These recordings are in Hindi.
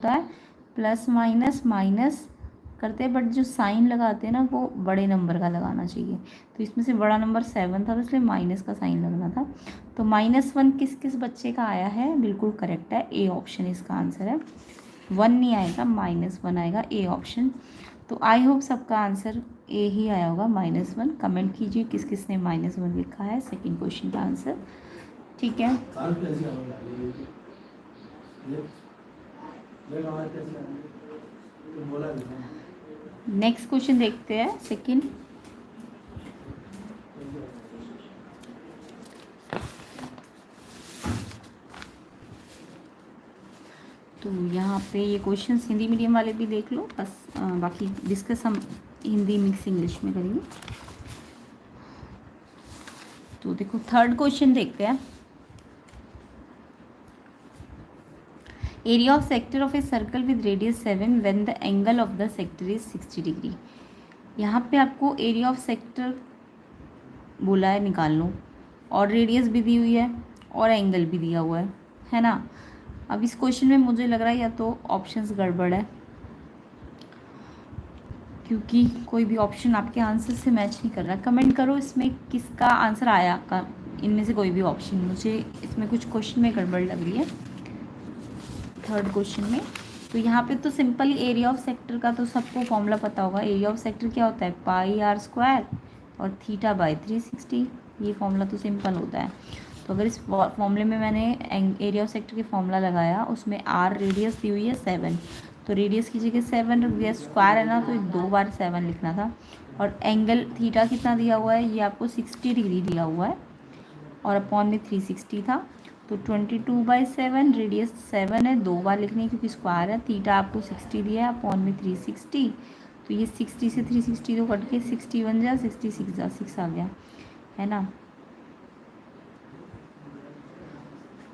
होता है प्लस माइनस माइनस करते हैं, बट जो साइन लगाते हैं ना वो बड़े नंबर का लगाना चाहिए। तो इसमें से बड़ा नंबर 7 था, तो इसलिए माइनस का साइन लगना था। तो -1 किस किस बच्चे का आया है? बिल्कुल करेक्ट है, ए ऑप्शन इसका आंसर है। 1 नहीं आएगा, -1 आएगा, ए ऑप्शन। तो आई होप सबका आंसर ए ही आया होगा, -1। कमेंट कीजिए किस किस ने -1 लिखा है सेकंड क्वेश्चन का आंसर। ठीक है, नेक्स्ट क्वेश्चन देखते हैं सेकंड। तो यहाँ पे ये क्वेश्चंस हिंदी मीडियम वाले भी देख लो, बस बाकी डिस्कस हम हिंदी मिक्स इंग्लिश में करेंगे। तो देखो थर्ड क्वेश्चन देखते हैं। Area of sector of a circle with radius 7 when the angle of the sector is 60 degree. यहाँ पे आपको एरिया ऑफ सेक्टर बोला है निकाल लो, और रेडियस भी दी हुई है और एंगल भी दिया हुआ है ना। अब इस क्वेश्चन में मुझे लग रहा है या तो ऑप्शंस गड़बड़ है, क्योंकि कोई भी ऑप्शन आपके आंसर से मैच नहीं कर रहा। कमेंट करो इसमें किसका आंसर आया का, इनमें से कोई भी ऑप्शन। मुझे इसमें कुछ क्वेश्चन में गड़बड़ लग रही है थर्ड क्वेश्चन में। तो यहाँ पे तो सिंपल एरिया ऑफ सेक्टर का तो सबको फॉर्मूला पता होगा। एरिया ऑफ सेक्टर क्या होता है? πr² और θ/360। ये फॉर्मूला तो सिंपल होता है। तो अगर इस फॉर्मूले में मैंने एरिया ऑफ सेक्टर की फॉर्मूला लगाया, उसमें r रेडियस दी हुई है 7, तो रेडियस की जगह 7 रख दिया, स्क्वायर है ना तो 2 बार 7 लिखना था। और एंगल थीटा कितना दिया हुआ है? ये आपको 60 डिग्री दिया हुआ है, और अपॉन में 360 था। तो 22/7, रेडियस 7 है, 2 बार लिखनी है क्योंकि स्क्वायर है। थीटा आपको 60 दिया है, अपॉन में 360। तो ये 60 से 360 तो कट के 60 बन जा, 66 जा, 6 आ गया, है ना।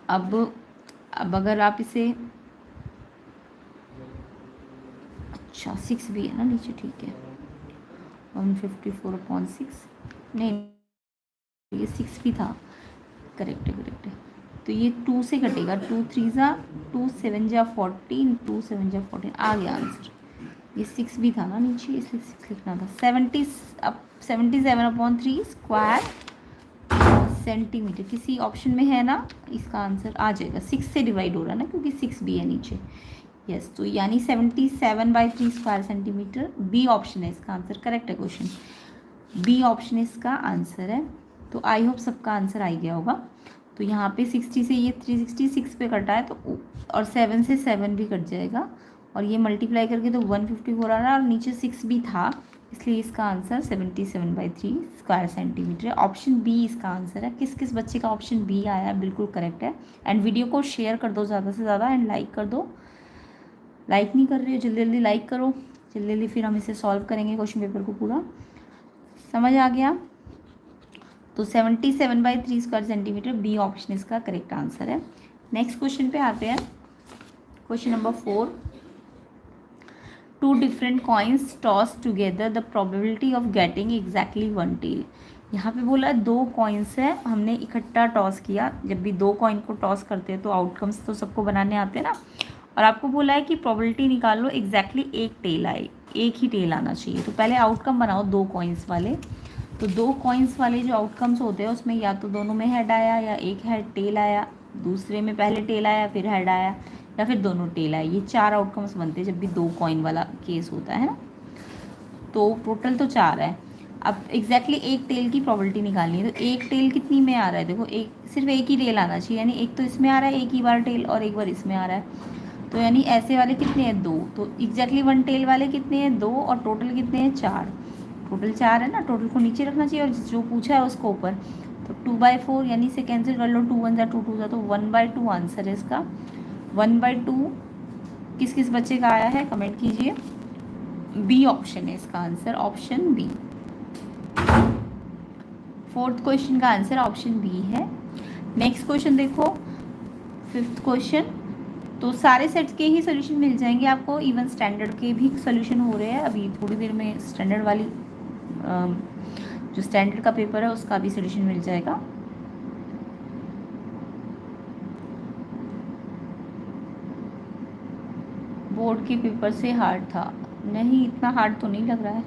अब अगर आप इसे, अच्छा 6 भी है ना नीचे, ठीक है। 154/6, नहीं ये 6 भी था, करेक्ट है। तो ये 2 से कटेगा, 2 3 जा 2 7 जा 14, 2 7 जा 14, आ गया आंसर। ये 6 भी था ना नीचे, इसलिए 6 लिखना था। 77/3 स्क्वायर सेंटीमीटर किसी ऑप्शन में है ना, इसका आंसर आ जाएगा। 6 से डिवाइड हो रहा है ना, क्योंकि 6 भी है नीचे। यस, तो यानी 77/3 स्क्वायर सेंटीमीटर, बी ऑप्शन है इसका आंसर। करेक्ट है क्वेश्चन, बी ऑप्शन इसका आंसर है। तो आई होप सबका आंसर आ गया होगा। तो यहाँ पे 60 से ये 366 पे कटा है, तो और 7 से 7 भी कट जाएगा, और ये मल्टीप्लाई करके तो 154 आ रहा है, और नीचे 6 भी था, इसलिए इसका आंसर 77/3 स्क्वायर सेंटीमीटर है। ऑप्शन बी इसका आंसर है। किस किस बच्चे का ऑप्शन बी आया है? बिल्कुल करेक्ट है। एंड वीडियो को शेयर कर दो ज़्यादा से ज़्यादा, एंड लाइक कर दो। लाइक नहीं कर रहे हो, जल्दी जल्दी लाइक करो, जल्दी जल्दी, फिर हम इसे सॉल्व करेंगे क्वेश्चन पेपर को पूरा। समझ आ गया? तो 77/3 स्क्वायर सेंटीमीटर, बी ऑप्शन इसका करेक्ट आंसर है। नेक्स्ट क्वेश्चन पे आते हैं, question number 4। 2 different coins toss together, the probability of getting exactly 1 tail. यहाँ पे बोला 2 कॉइन्स है, हमने इकट्ठा टॉस किया। जब भी 2 कॉइन को टॉस करते हैं तो आउटकम्स तो सबको बनाने आते हैं ना, और आपको बोला है कि प्रोबेबिलिटी निकालो एग्जैक्टली एक टेल आए, एक ही टेल आना चाहिए। तो पहले आउटकम बनाओ 2 कॉइन्स वाले। तो 2 कॉइन्स वाले जो आउटकम्स होते हैं उसमें या तो दोनों में हेड आया या एक हेड टेल आया, दूसरे में पहले टेल आया फिर हेड आया, या फिर दोनों टेल आए। ये 4 आउटकम्स बनते हैं जब भी 2 कॉइन वाला केस होता है ना। तो टोटल तो 4 है। अब एग्जैक्टली एक टेल की प्रोबेबिलिटी निकालनी है। तो एक टेल कितनी में आ रहा है? देखो एक, सिर्फ एक ही टेल आना चाहिए, यानी एक तो इसमें आ रहा है एक ही बार टेल, और एक बार इसमें आ रहा है। तो यानी ऐसे वाले कितने हैं? 2। तो एग्जैक्टली 1 टेल वाले कितने हैं? 2, और टोटल कितने हैं? 4। टोटल 4 है ना, टोटल को नीचे रखना चाहिए और जो पूछा है उसको ऊपर। तो 2/4, यानी से कैंसिल कर लो, 2 1 जा 2 2 जा, तो 1/2 आंसर है इसका। 1/2 किस किस बच्चे का आया है? कमेंट कीजिए। बी ऑप्शन है इसका answer, option B. Fourth question का आंसर ऑप्शन बी है। नेक्स्ट क्वेश्चन देखो, 5th क्वेश्चन। तो सारे सेट्स के ही सोल्यूशन मिल जाएंगे आपको, इवन स्टैंडर्ड के भी सोल्यूशन हो रहे हैं। अभी थोड़ी देर में स्टैंडर्ड वाली जो स्टैंडर्ड का पेपर है उसका भी सोल्यूशन मिल जाएगा। बोर्ड के पेपर से हार्ड था? नहीं, इतना हार्ड तो नहीं लग रहा है,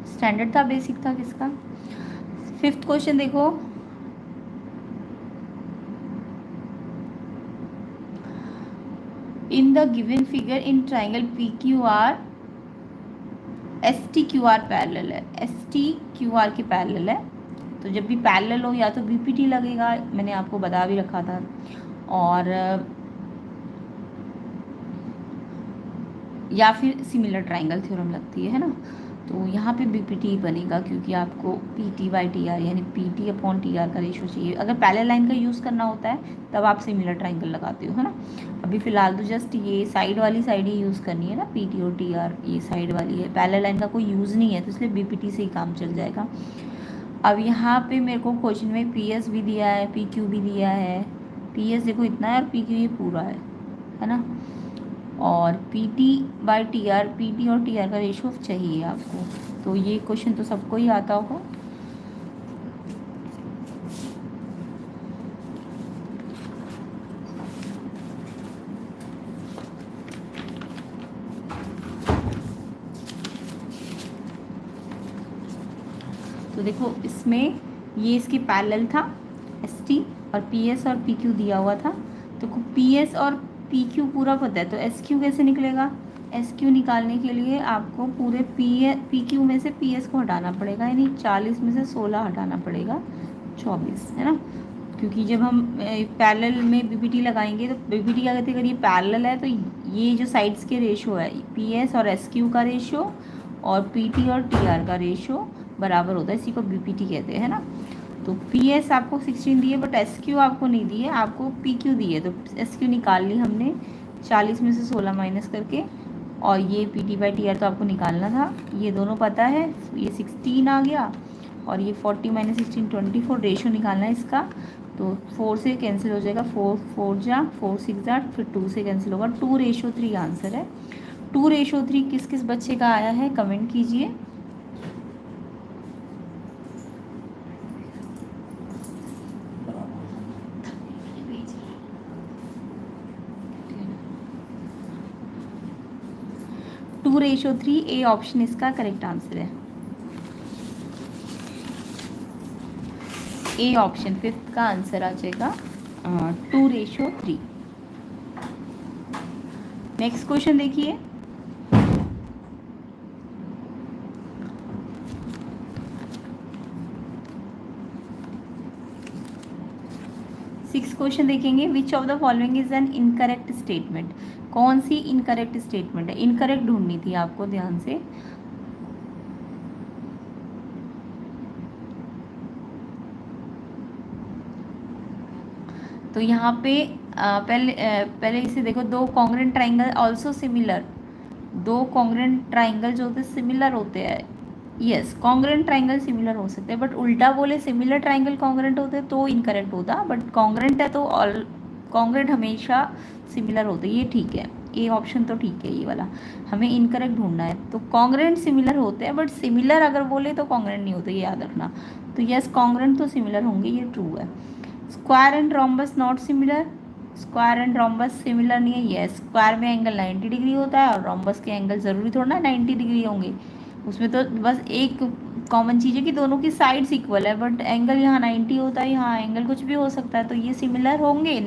स्टैंडर्ड था, बेसिक था किसका। 5th क्वेश्चन देखो, in the given figure in triangle P Q R S T Q R parallel है, एस टी क्यू आर के पैरेलल है। तो जब भी पैरेलल हो या तो बीपीटी लगेगा, मैंने आपको बता भी रखा था, और या फिर सिमिलर ट्राइंगल थ्योरम लगती है ना। तो यहाँ पे बीपीटी बनेगा, क्योंकि आपको पीटी बाई टी आर यानी पीटी अपॉन टी आर का रेशो चाहिए। अगर पैरेलल लाइन का यूज़ करना होता है तब आप सिमिलर ट्राइंगल लगाते हो, है ना। अभी फ़िलहाल तो जस्ट ये साइड वाली साइड ही यूज़ करनी है ना, पीटी और टी आर, ये साइड वाली है, पैरेलल लाइन का कोई यूज़ नहीं है, तो इसलिए बीपीटी से ही काम चल जाएगा। अब यहाँ पे मेरे को क्वेश्चन में पीएस भी दिया है, पीक्यू भी दिया है। पीएस देखो इतना है और पीक्यू ये पूरा है ना। और पीटी बाय टीआर, पीटी और टीआर का रेशो चाहिए आपको। तो ये क्वेश्चन तो सबको ही आता होगा। तो देखो इसमें ये इसके पैरेलल था, एसटी और पीएस और पीक्यू दिया हुआ था। तो पीएस और पीक्यू पूरा पता है, तो एसक्यू कैसे निकलेगा। एसक्यू निकालने के लिए आपको पूरे पीक्यू में से पीएस को हटाना पड़ेगा, यानी 40 में से 16 हटाना पड़ेगा, 24, है ना। क्योंकि जब हम पैरेलल में बीपीटी लगाएंगे तो बीपीटी क्या कहते हैं, अगर ये पैरेलल है तो ये जो साइड्स के रेशो है, पीएस और एसक्यू का रेशो और पीटी और टीआर का रेशो बराबर होता है, इसी को बीपीटी कहते हैं, है ना। तो पीएस आपको 16 दिए, बट एसक्यू आपको नहीं दिए, आपको पीक्यू दिए। तो एसक्यू निकाल ली हमने 40 में से 16 माइनस करके, और ये पीटी बाई टीआर तो आपको निकालना था, ये दोनों पता है, ये 16 आ गया, और ये 40 माइनस 16 24, रेशो निकालना है इसका। तो 4 से कैंसिल हो जाएगा, 4 4 जा 4 6 जा, फिर 2 से कैंसिल होगा, 2:3 आंसर है। 2:3 किस किस बच्चे का आया है कमेंट कीजिए। टू रेशो 3, ए ऑप्शन इसका करेक्ट आंसर है। ए ऑप्शन 5th का आंसर आ जाएगा 2:3। नेक्स्ट क्वेश्चन देखिए, क्वेश्चन देखेंगे, which of the following is an incorrect statement. कौन सी इनकरेक्ट स्टेटमेंट है, इनकरेक्ट ढूंढनी थी आपको ध्यान से। तो यहाँ पे पहले इसे देखो, दो कॉन्ग्रेंट ट्राइंगल ऑल्सो सिमिलर, दो कॉन्ग्रेंट ट्राइंगल जो होते हैं सिमिलर होते हैं। यस, कॉन्ग्रेंट ट्राइंगल सिमिलर हो सकते हैं, बट उल्टा बोले सिमिलर ट्राइंगल कॉन्ग्रेंट होते हैं तो इनकरेक्ट होता, बट कॉन्ग्रेंट है तो ऑल कॉन्ग्रेंट हमेशा सिमिलर होते हैं, ये ठीक है, ये ऑप्शन तो ठीक है, ये वाला। हमें इनकरेक्ट ढूंढना है, तो कॉन्ग्रेंट सिमिलर होते हैं, बट सिमिलर अगर बोले तो कॉन्ग्रेंट नहीं होते, ये याद रखना। तो यस, कॉन्ग्रेंट तो सिमिलर होंगे, ये ट्रू है। Square and rhombus not similar, square and rhombus similar नहीं है। यस, स्क्वायर में एंगल 90 डिग्री होता है और रोम्बस के एंगल ज़रूरी थोड़ा ना 90 डिग्री होंगे, उसमें तो बस एक कॉमन चीज़ है कि दोनों की साइड्स इक्वल है, बट एंगल यहाँ 90 होता है, यहाँ एंगल कुछ भी हो सकता है, तो ये सिमिलर होंगे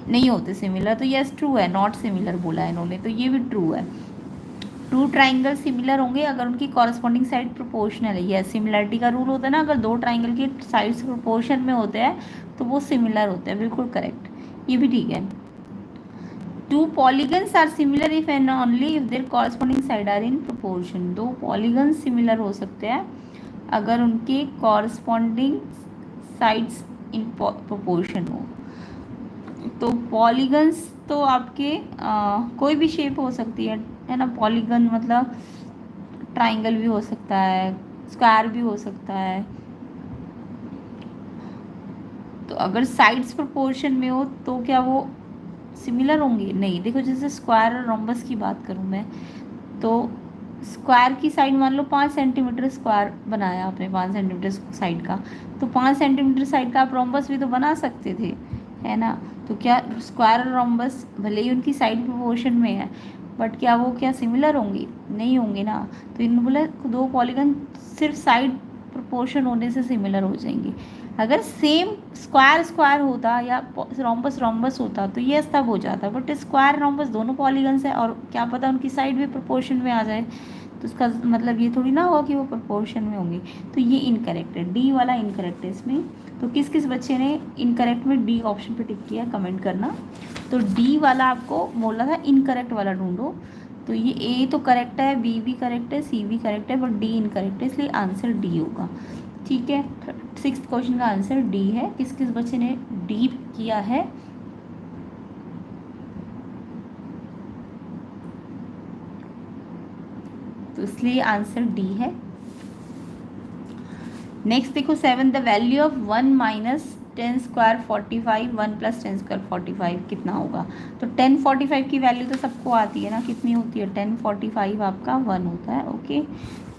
नहीं होते सिमिलर। तो यस ट्रू है, नॉट सिमिलर बोला है इन्होंने, तो ये भी ट्रू है। टू ट्राइंगल सिमिलर होंगे अगर उनकी कॉरस्पॉन्डिंग साइड प्रोपोर्शनल है। यस, सिमिलरिटी का रूल होता है ना, अगर दो ट्राइंगल की साइड्स प्रोपोर्शन में होते हैं तो वो सिमिलर होते हैं, बिल्कुल करेक्ट, ये भी ठीक है। Two polygons are similar if and only if their corresponding side are in proportion. दो पॉलीगन्स सिमिलर हो सकते हैं अगर उनके कॉरस्पॉन्डिंग साइड्स इन प्रोपोर्शन हो। तो पॉलीगन्स तो आपके कोई भी शेप हो सकती है ना। पॉलीगन मतलब ट्राइंगल भी हो सकता है, स्क्वायर भी हो सकता है। तो अगर साइड्स प्रोपोर्शन में हो तो क्या वो सिमिलर होंगे? नहीं। देखो जैसे स्क्वायर और रोम्बस की बात करूँ मैं, तो स्क्वायर की साइड मान लो 5 सेंटीमीटर स्क्वायर बनाया आपने, 5 सेंटीमीटर साइड का, तो 5 सेंटीमीटर साइड का आप रोम्बस भी तो बना सकते थे, है ना। तो क्या स्क्वायर और रोम्बस भले ही उनकी साइड प्रोपोर्शन में है, बट क्या वो क्या सिमिलर होंगी? नहीं होंगे ना। तो इन्होंने बोला दो पॉलीगन सिर्फ साइड प्रोपोर्शन होने से सिमिलर हो जाएंगे। अगर सेम स्क्वायर स्क्वायर होता या रोम्बस रोम्बस होता तो ये तब हो जाता, बट स्क्वायर रोम्बस दोनों पॉलीगन्स है और क्या पता उनकी साइड भी प्रोपोर्शन में आ जाए, तो उसका मतलब ये थोड़ी ना होगा कि वो प्रोपोर्शन में होंगी। तो ये इनकरेक्ट है, डी वाला इनकरेक्ट है इसमें। तो किस किस बच्चे ने इनकरेक्ट में डी ऑप्शन पे टिक किया, कमेंट करना। तो डी वाला आपको बोला था इनकरेक्ट वाला ढूंढो, तो ये ए तो करेक्ट है, बी भी करेक्ट है, सी भी करेक्ट है, बट डी इनकरेक्ट है, इसलिए आंसर डी होगा। ठीक है, 6th क्वेश्चन का आंसर डी है। किस किस बच्चे ने डी किया है? तो इसलिए आंसर डी है। नेक्स्ट देखो 7, the value of 1 minus 10 square 45, 1 plus 10 square 45 कितना होगा? तो 1045 की वैल्यू तो सबको आती है ना, कितनी होती है? 1045 आपका 1 होता है। ओके,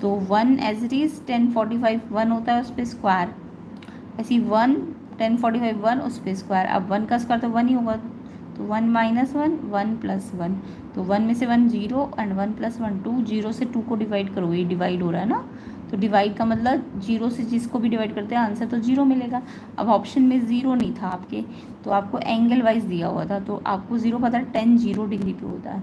तो 1 एज इट इज 1045 1 होता है, उस पर स्क्वायर ऐसी 1 1045 1 उस पर स्क्वायर। अब 1 का स्क्वायर तो 1 ही होगा, तो 1 माइनस 1 1 प्लस 1, तो 1 में से 1 0 एंड 1 प्लस 1 2, 0 से 2 को डिवाइड करो, ये डिवाइड हो रहा है ना, तो डिवाइड का मतलब 0 से जिसको भी डिवाइड करते हैं आंसर तो 0 मिलेगा। अब ऑप्शन में 0 नहीं था आपके, तो आपको एंगल वाइज दिया हुआ था, तो आपको 0 पता है 10 0 डिग्री पे होता है,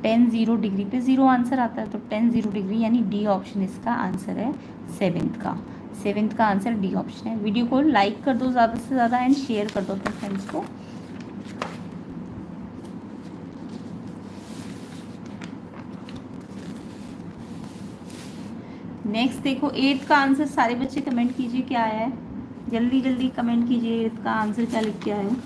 10 0 डिग्री पे 0 आंसर आता है, तो 10 0 डिग्री यानी डी ऑप्शन इसका आंसर है 7th का आंसर डी ऑप्शन है। वीडियो को लाइक कर दो ज़्यादा से ज़्यादा एंड शेयर कर दो अपने फ्रेंड्स को। नेक्स्ट देखो 8th का आंसर, सारे बच्चे कमेंट कीजिए क्या आया है, जल्दी जल्दी कमेंट कीजिए 8th का आंसर क्या लिख के आए हो।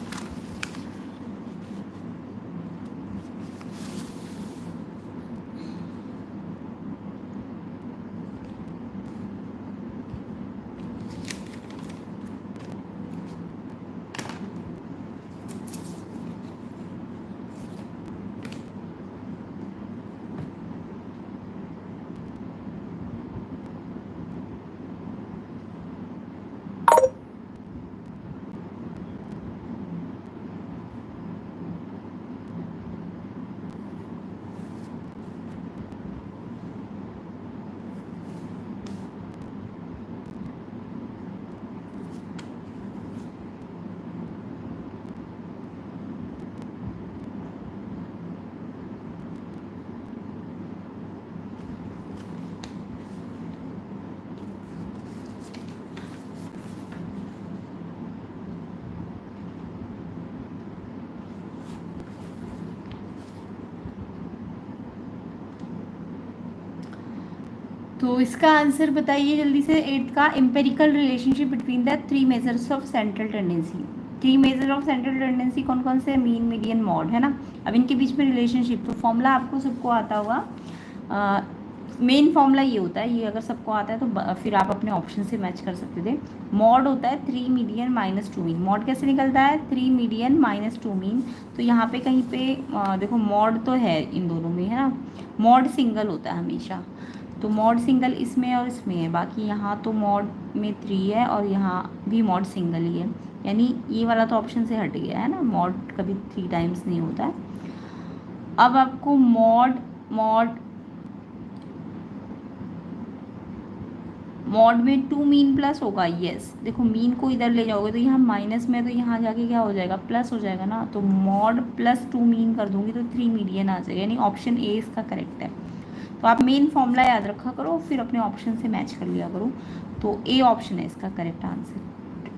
तो इसका आंसर बताइए जल्दी से 8th का, empirical relationship between the 3 measures of central tendency. 3 measure of central tendency कौन कौन से? मीन, मीडियन, मॉड, है ना। अब इनके बीच में रिलेशनशिप, तो फॉर्मूला आपको सबको आता होगा, मेन फॉर्मूला ये होता है, ये अगर सबको आता है तो फिर आप अपने ऑप्शन से मैच कर सकते थे। मॉड होता है 3 मीडियन माइनस 2 मीन। मॉड कैसे निकलता है? 3 मीडियन माइनस 2 मीन। तो यहाँ पे कहीं पे देखो मॉड तो है इन दोनों में, है ना। मॉड सिंगल होता है हमेशा, तो मॉड सिंगल इसमें और इसमें है, बाकी यहाँ तो मॉड में 3 है और यहाँ भी मॉड सिंगल ही है, यानी ये वाला तो ऑप्शन से हट गया है ना, मॉड कभी 3 टाइम्स नहीं होता है। अब आपको मॉड में 2 मीन प्लस होगा, यस। देखो मीन को इधर ले जाओगे तो यहाँ माइनस में, तो यहाँ जाके क्या हो जाएगा? प्लस हो जाएगा ना, तो मॉड प्लस 2 मीन कर दूंगी तो 3 मीडियन आ जाएगा, यानी ऑप्शन ए इसका करेक्ट है। तो आप मेन फॉर्मूला याद रखा करो, फिर अपने ऑप्शन से मैच कर लिया करो। तो ए ऑप्शन है इसका करेक्ट आंसर।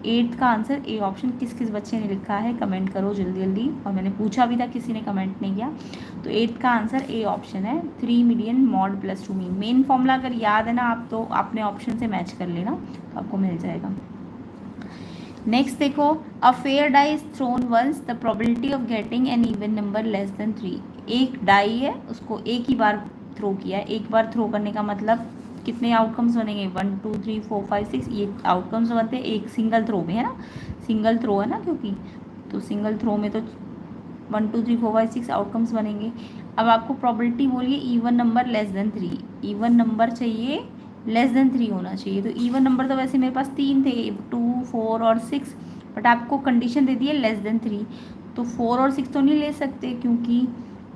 8th का आंसर ए ऑप्शन। किस किस बच्चे ने लिखा है कमेंट करो जल्दी जल्दी, और मैंने पूछा भी था किसी ने कमेंट नहीं किया। तो 8th का आंसर ए ऑप्शन है, 3 median mode plus 2 mean. Main formula अगर याद है ना आप, तो अपने ऑप्शन से मैच कर लेना, तो आपको मिल जाएगा। नेक्स्ट देखो, a fair die is thrown once, the probability of getting an even number less than 3। एक डाई है, उसको एक ही बार थ्रो किया है। एक बार थ्रो करने का मतलब कितने आउटकम्स बनेंगे? 1 2 3 4 5 6, ये आउटकम्स बनते हैं एक सिंगल थ्रो में, है ना। सिंगल थ्रो है ना, क्योंकि तो सिंगल थ्रो में तो 1 2 3 4 5 6 आउटकम्स बनेंगे। अब आपको प्रोबेबिलिटी बोलिए even number less than 3, even number चाहिए लेस देन 3 होना चाहिए। तो इवन नंबर तो वैसे मेरे पास 3 थे, 2 4 और 6, बट आपको कंडीशन दे दी है लेस देन 3, तो 4 और 6 तो नहीं ले सकते क्योंकि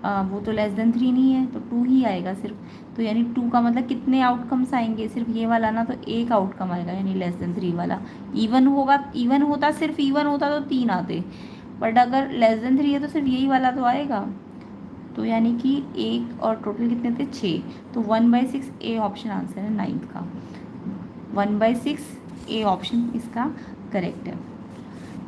वो तो लेस देन 3 नहीं है, तो 2 ही आएगा सिर्फ। तो यानी 2 का मतलब कितने आउटकम्स आएंगे, सिर्फ ये वाला ना, तो एक आउटकम आएगा यानी लेस देन 3 वाला। इवन होगा, इवन होता, सिर्फ इवन होता तो 3 आते, बट अगर लेस देन 3 है तो सिर्फ यही वाला तो आएगा। तो यानी कि एक और टोटल कितने थे, 6, तो 1/6 ए ऑप्शन आंसर है 9th का। 1/6 ए ऑप्शन इसका करेक्ट है।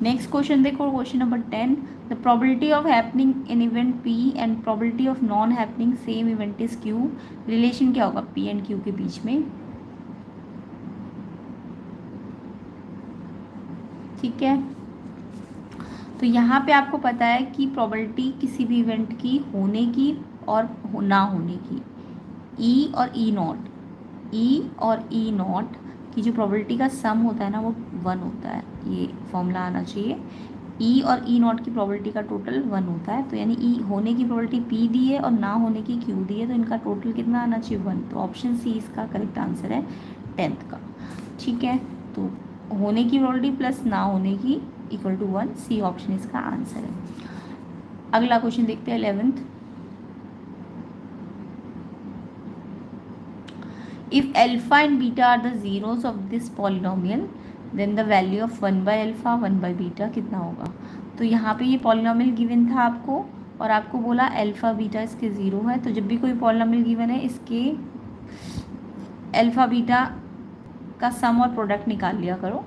नेक्स्ट क्वेश्चन देखो, question number 10, the probability of happening in event P and probability of non happening same event is Q, relation क्या होगा पी एंड क्यू के बीच में, ठीक है। तो यहाँ पे आपको पता है कि प्रोबेबिलिटी किसी भी इवेंट की होने की और ना होने की, ई और ई नॉट, ई और ई नॉट की जो प्रोबेबिलिटी का सम होता है ना वो 1 होता है, ये फॉर्मूला आना चाहिए। ई और ई नॉट की प्रोबेबिलिटी का टोटल 1 होता है, तो यानी ई होने की प्रोबेबिलिटी पी दी है और ना होने की क्यू दी है, तो इनका टोटल कितना आना चाहिए 1, तो ऑप्शन सी इसका करेक्ट आंसर है 10th का, ठीक है। तो होने की प्रोबेबिलिटी प्लस ना होने की इक्वल टू 1, सी ऑप्शन इसका आंसर है। अगला क्वेश्चन देखते हैं 11th, if alpha and beta are the zeros of this polynomial then the value of 1/alpha 1/beta कितना होगा। तो यहाँ पे ये पॉलिनॉमियल गिवन था आपको और आपको बोला अल्फा बीटा इसके ज़ीरो है, तो जब भी कोई पॉलिनॉमियल गिवन है इसके अल्फा बीटा का सम और प्रोडक्ट निकाल लिया करो।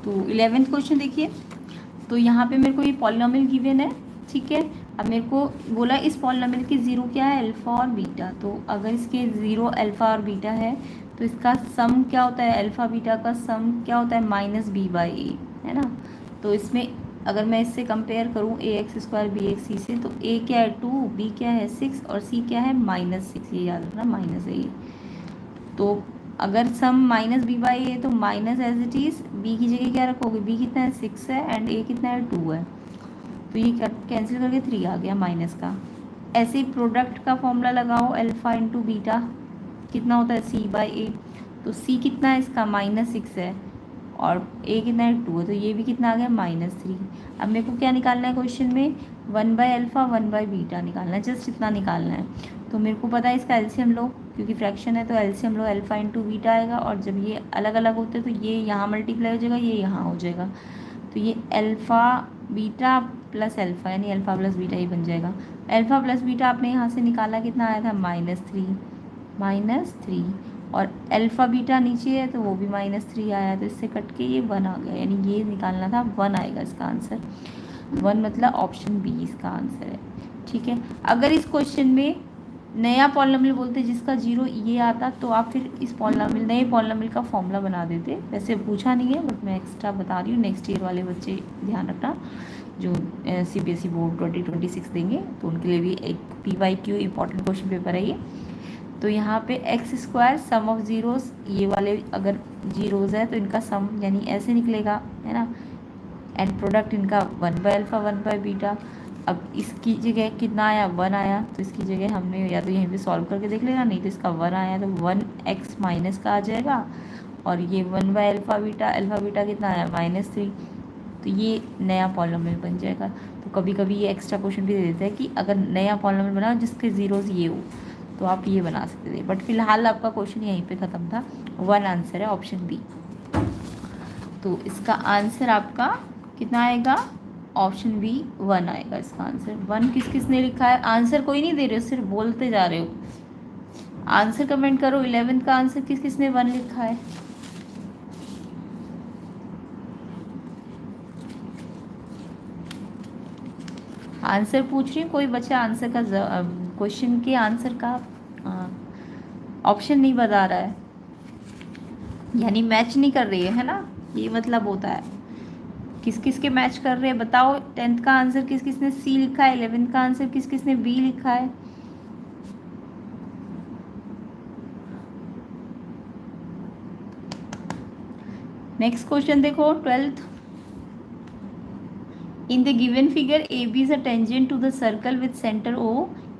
तो 11th क्वेश्चन देखिए, तो यहाँ पे मेरे को ये पॉलिनॉमियल गिवन है, ठीक है। अब मेरे को बोला इस पॉलिनॉमियल की ज़ीरो क्या है, अल्फ़ा और बीटा, तो अगर इसके ज़ीरो अल्फ़ा और बीटा है तो इसका सम क्या होता है, अल्फ़ा बीटा का सम क्या होता है -b/a, है ना। तो इसमें अगर मैं इससे कंपेयर करूँ ax² bx c से, तो a क्या है 2, b क्या है 6 और c क्या है -6, ये याद रखना -a। तो अगर सम -b/a है तो minus as it is b की जगह क्या रखोगे, b कितना है 6 है एंड a कितना है 2 है, तो ये कैंसिल करके 3 आ गया माइनस का। ऐसे ही प्रोडक्ट का फॉर्मूला लगाओ, अल्फ़ा इंटू बीटा कितना होता है c/a, तो c कितना है इसका -6 है और a कितना है 2 है, तो ये भी कितना आ गया -3। अब मेरे को क्या निकालना है क्वेश्चन में, 1/अल्फ़ा 1/बीटा निकालना है, जस्ट इतना निकालना है। तो मेरे को पता है इसका एलसीएम लो, क्योंकि फ्रैक्शन है तो एलसीएम लो, अल्फ़ा इंटू बीटा आएगा और जब ये अलग अलग होते हैं तो ये यहाँ मल्टीप्लाई हो जाएगा, ये यहाँ हो जाएगा, तो ये अल्फ़ा बीटा प्लस अल्फ़ा यानी अल्फ़ा प्लस बीटा ही बन जाएगा। अल्फ़ा प्लस बीटा आपने यहाँ से निकाला कितना आया था -3 और अल्फ़ा बीटा नीचे है तो वो भी -3 आया, तो इससे कट के ये 1 आ गया, यानी ये निकालना था 1 आएगा इसका आंसर, 1 मतलब ऑप्शन बी इसका आंसर है, ठीक है। अगर इस क्वेश्चन में नया पॉलिनॉमियल बोलते जिसका 0 ये आता तो आप फिर इस पॉलिनॉमियल नए पॉलिनॉमियल का फॉर्मूला बना देते, वैसे पूछा नहीं है बट मैं एक्स्ट्रा बता रही हूँ, नेक्स्ट ईयर वाले बच्चे ध्यान रखना जो CBSE बोर्ड 2026 देंगे तो उनके लिए भी एक PYQ इंपॉर्टेंट क्वेश्चन पेपर है ये। तो यहाँ पे x² सम ऑफ ज़ीरोज़, ये वाले अगर जीरोज़ है तो इनका सम यानी ऐसे निकलेगा, है ना, एंड प्रोडक्ट इनका 1/अल्फ़ा 1/बीटा। अब इसकी जगह कितना आया 1 आया, तो इसकी जगह हमने या तो यहीं पे सॉल्व करके देख लेना, नहीं तो इसका 1 आया तो 1x माइनस का आ जाएगा और ये 1/अल्फ़ा बीटा कितना आया -3, तो ये नया पॉलिनॉमियल बन जाएगा। तो कभी कभी ये एक्स्ट्रा क्वेश्चन भी दे देता है कि अगर नया पॉलिनॉमियल बनाओ जिसके ज़ीरोज़ ये हो तो आप ये बना सकते थे, बट फिलहाल आपका क्वेश्चन यहीं पे ख़त्म था, 1 आंसर है ऑप्शन बी। तो इसका आंसर आपका कितना आएगा, ऑप्शन बी 1 आएगा इसका आंसर। 1 किस किस ने लिखा है, आंसर कोई नहीं दे रहे हो, सिर्फ बोलते जा रहे हो, आंसर कमेंट करो। 11th का आंसर किस किस ने 1 लिखा है, आंसर पूछ रही हूँ, कोई बच्चा आंसर का क्वेश्चन के आंसर का ऑप्शन नहीं बता रहा है यानी मैच नहीं कर रही है ना, ये मतलब होता है किस किस के मैच कर रहे हैं बताओ। 10th का आंसर किस किसने सी लिखा है, 11th का आंसर किस किसने बी लिखा है। नेक्स्ट क्वेश्चन देखो 12th। In the given figure, AB is a tangent to the circle with center O.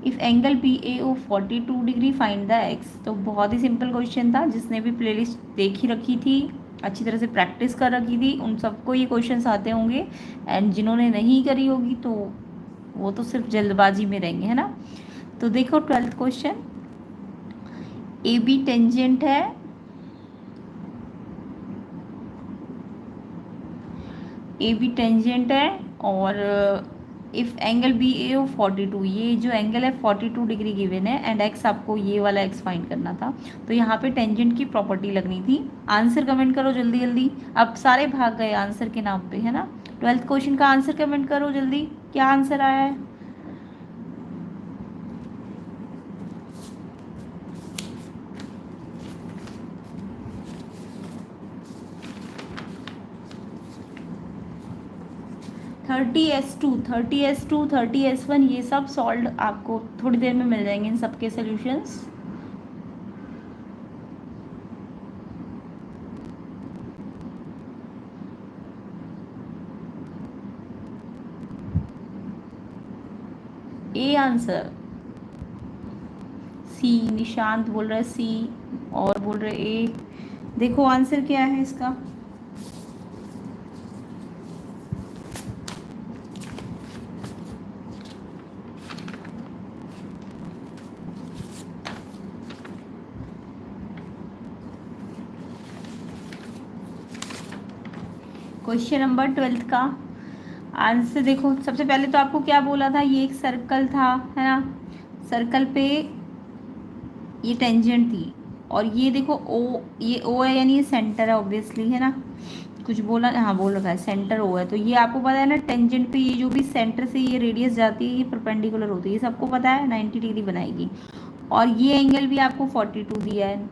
If angle BAO 42 degree find the x। तो बहुत ही सिंपल क्वेश्चन था, जिसने भी प्लेलिस्ट देखी रखी थी, अच्छी तरह से प्रैक्टिस कर रखी थी, उन सबको ये क्वेश्चंस आते होंगे। एंड जिन्होंने नहीं करी होगी तो वो तो सिर्फ जल्दबाजी में रहेंगे, है ना। तो देखो 12th क्वेश्चन, AB टेंजेंट है, AB टेंजेंट है और इफ़ एंगल बी ए ओ 42, ये जो एंगल है 42 डिग्री गिवन है एंड एक्स आपको ये वाला एक्स फाइंड करना था। तो यहाँ पे टेंजेंट की प्रॉपर्टी लगनी थी। आंसर कमेंट करो जल्दी जल्दी, अब सारे भाग गए आंसर के नाम पे, है ना। 12th क्वेश्चन का आंसर कमेंट करो जल्दी, क्या आंसर आया है। थर्टी S2, 30S2, 30S1, ये सब सॉल्व आपको थोड़ी देर में मिल जाएंगे इन सबके solutions. A answer C, Nishant बोल रहा है सी और बोल रहे ए। देखो आंसर क्या है इसका। क्वेश्चन नंबर 12th का आंसर देखो। सबसे पहले तो आपको क्या बोला था, ये एक सर्कल था, है ना। सर्कल पे ये टेंजेंट थी और ये देखो ओ, ये ओ है यानी ये सेंटर है ऑब्वियसली, है ना। कुछ बोला, हाँ बोल रखा है सेंटर ओ है। तो ये आपको पता है ना, टेंजेंट पे ये जो भी सेंटर से ये रेडियस जाती है ये परपेंडिकुलर होती है, ये सबको पता है, 90 डिग्री बनाएगी। और ये एंगल भी आपको 42 दिया है,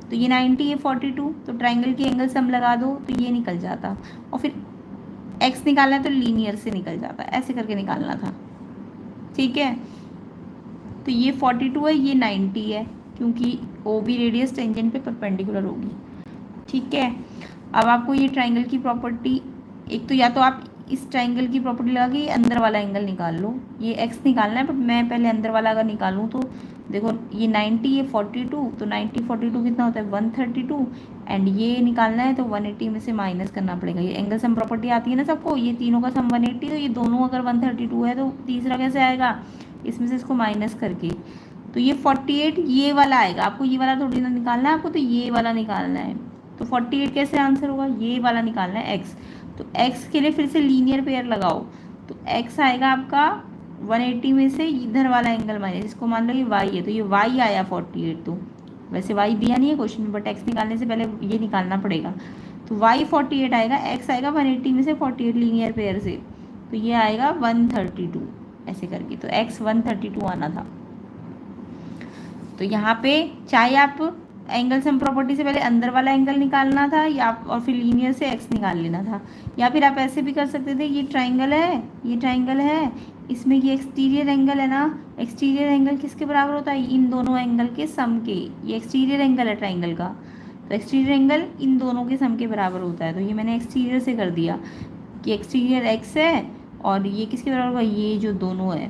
तो ये 90 है 42, तो ट्राइंगल के एंगल सम लगा दो तो ये निकल जाता। और फिर एक्स निकालना है तो लीनियर से निकल जाता, ऐसे करके निकालना था, ठीक है। तो ये 42 है, ये 90 है, क्योंकि ओ बी रेडियस टेंजेंट पे परपेंडिकुलर होगी, ठीक है। अब आपको ये ट्राइंगल की प्रॉपर्टी, एक तो या तो आप इस ट्राइंगल की प्रॉपर्टी लगा के ये अंदर वाला एंगल निकाल लो, ये एक्स निकालना है, बट मैं पहले अंदर वाला अगर निकालूँ तो देखो ये 90, ये 42, तो 90 42 कितना होता है 132, एंड ये निकालना है तो 180 में से माइनस करना पड़ेगा। ये एंगल सम प्रॉपर्टी आती है ना सबको, ये तीनों का सम 180, तो ये दोनों अगर 132 है तो तीसरा कैसे आएगा, इसमें से इसको माइनस करके, तो ये 48 ये वाला आएगा। आपको ये वाला थोड़ी ना निकालना है, आपको तो ये वाला निकालना है। तो 48 कैसे आंसर होगा, ये वाला निकालना है एक्स। तो एक्स के लिए फिर से लीनियर पेयर लगाओ, तो एक्स आएगा आपका 180 में से इधर वाला एंगल माइनस, इसको मान लो ये वाई है, तो ये वाई आया 48। तो वैसे वाई दिया नहीं है क्वेश्चन में, बट एक्स निकालने से पहले ये निकालना पड़ेगा। तो वाई 48 आएगा, एक्स आएगा 180 में से 48 लीनियर पेयर से, तो ये आएगा 132 ऐसे करके। तो एक्स 132 आना था। तो यहाँ पे चाहे आप एंगल सम प्रॉपर्टी से पहले अंदर वाला एंगल निकालना था, या और फिर लीनियर से एक्स निकाल लेना था, या फिर आप ऐसे भी कर सकते थे, ये ट्राइंगल है, ये ट्राइंगल है, इसमें ये एक्सटीरियर एंगल है ना, एक्सटीरियर एंगल किसके बराबर होता है, इन दोनों एंगल के सम के। ये एक्सटीरियर एंगल है ट्राइंगल का, तो एक्सटीरियर एंगल इन दोनों के सम के बराबर होता है। तो ये मैंने एक्सटीरियर से कर दिया कि एक्सटीरियर एक्स है और ये किसके बराबर होगा, ये जो दोनों है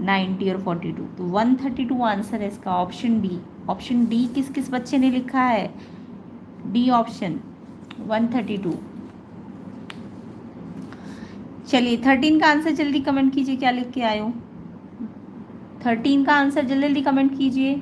90 और 42, तो 132 आंसर है इसका, ऑप्शन डी। ऑप्शन डी किस किस बच्चे ने लिखा है, डी ऑप्शन 132। चलिए 13 का आंसर जल्दी कमेंट कीजिए, क्या लिख के आए हो। 13 का आंसर जल्दी जल्दी कमेंट कीजिए।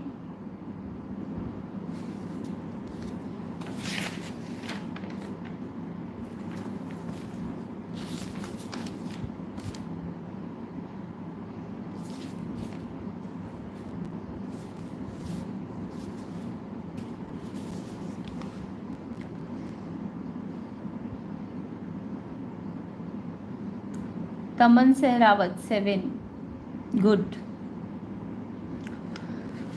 Taman Sehrawat 7, good.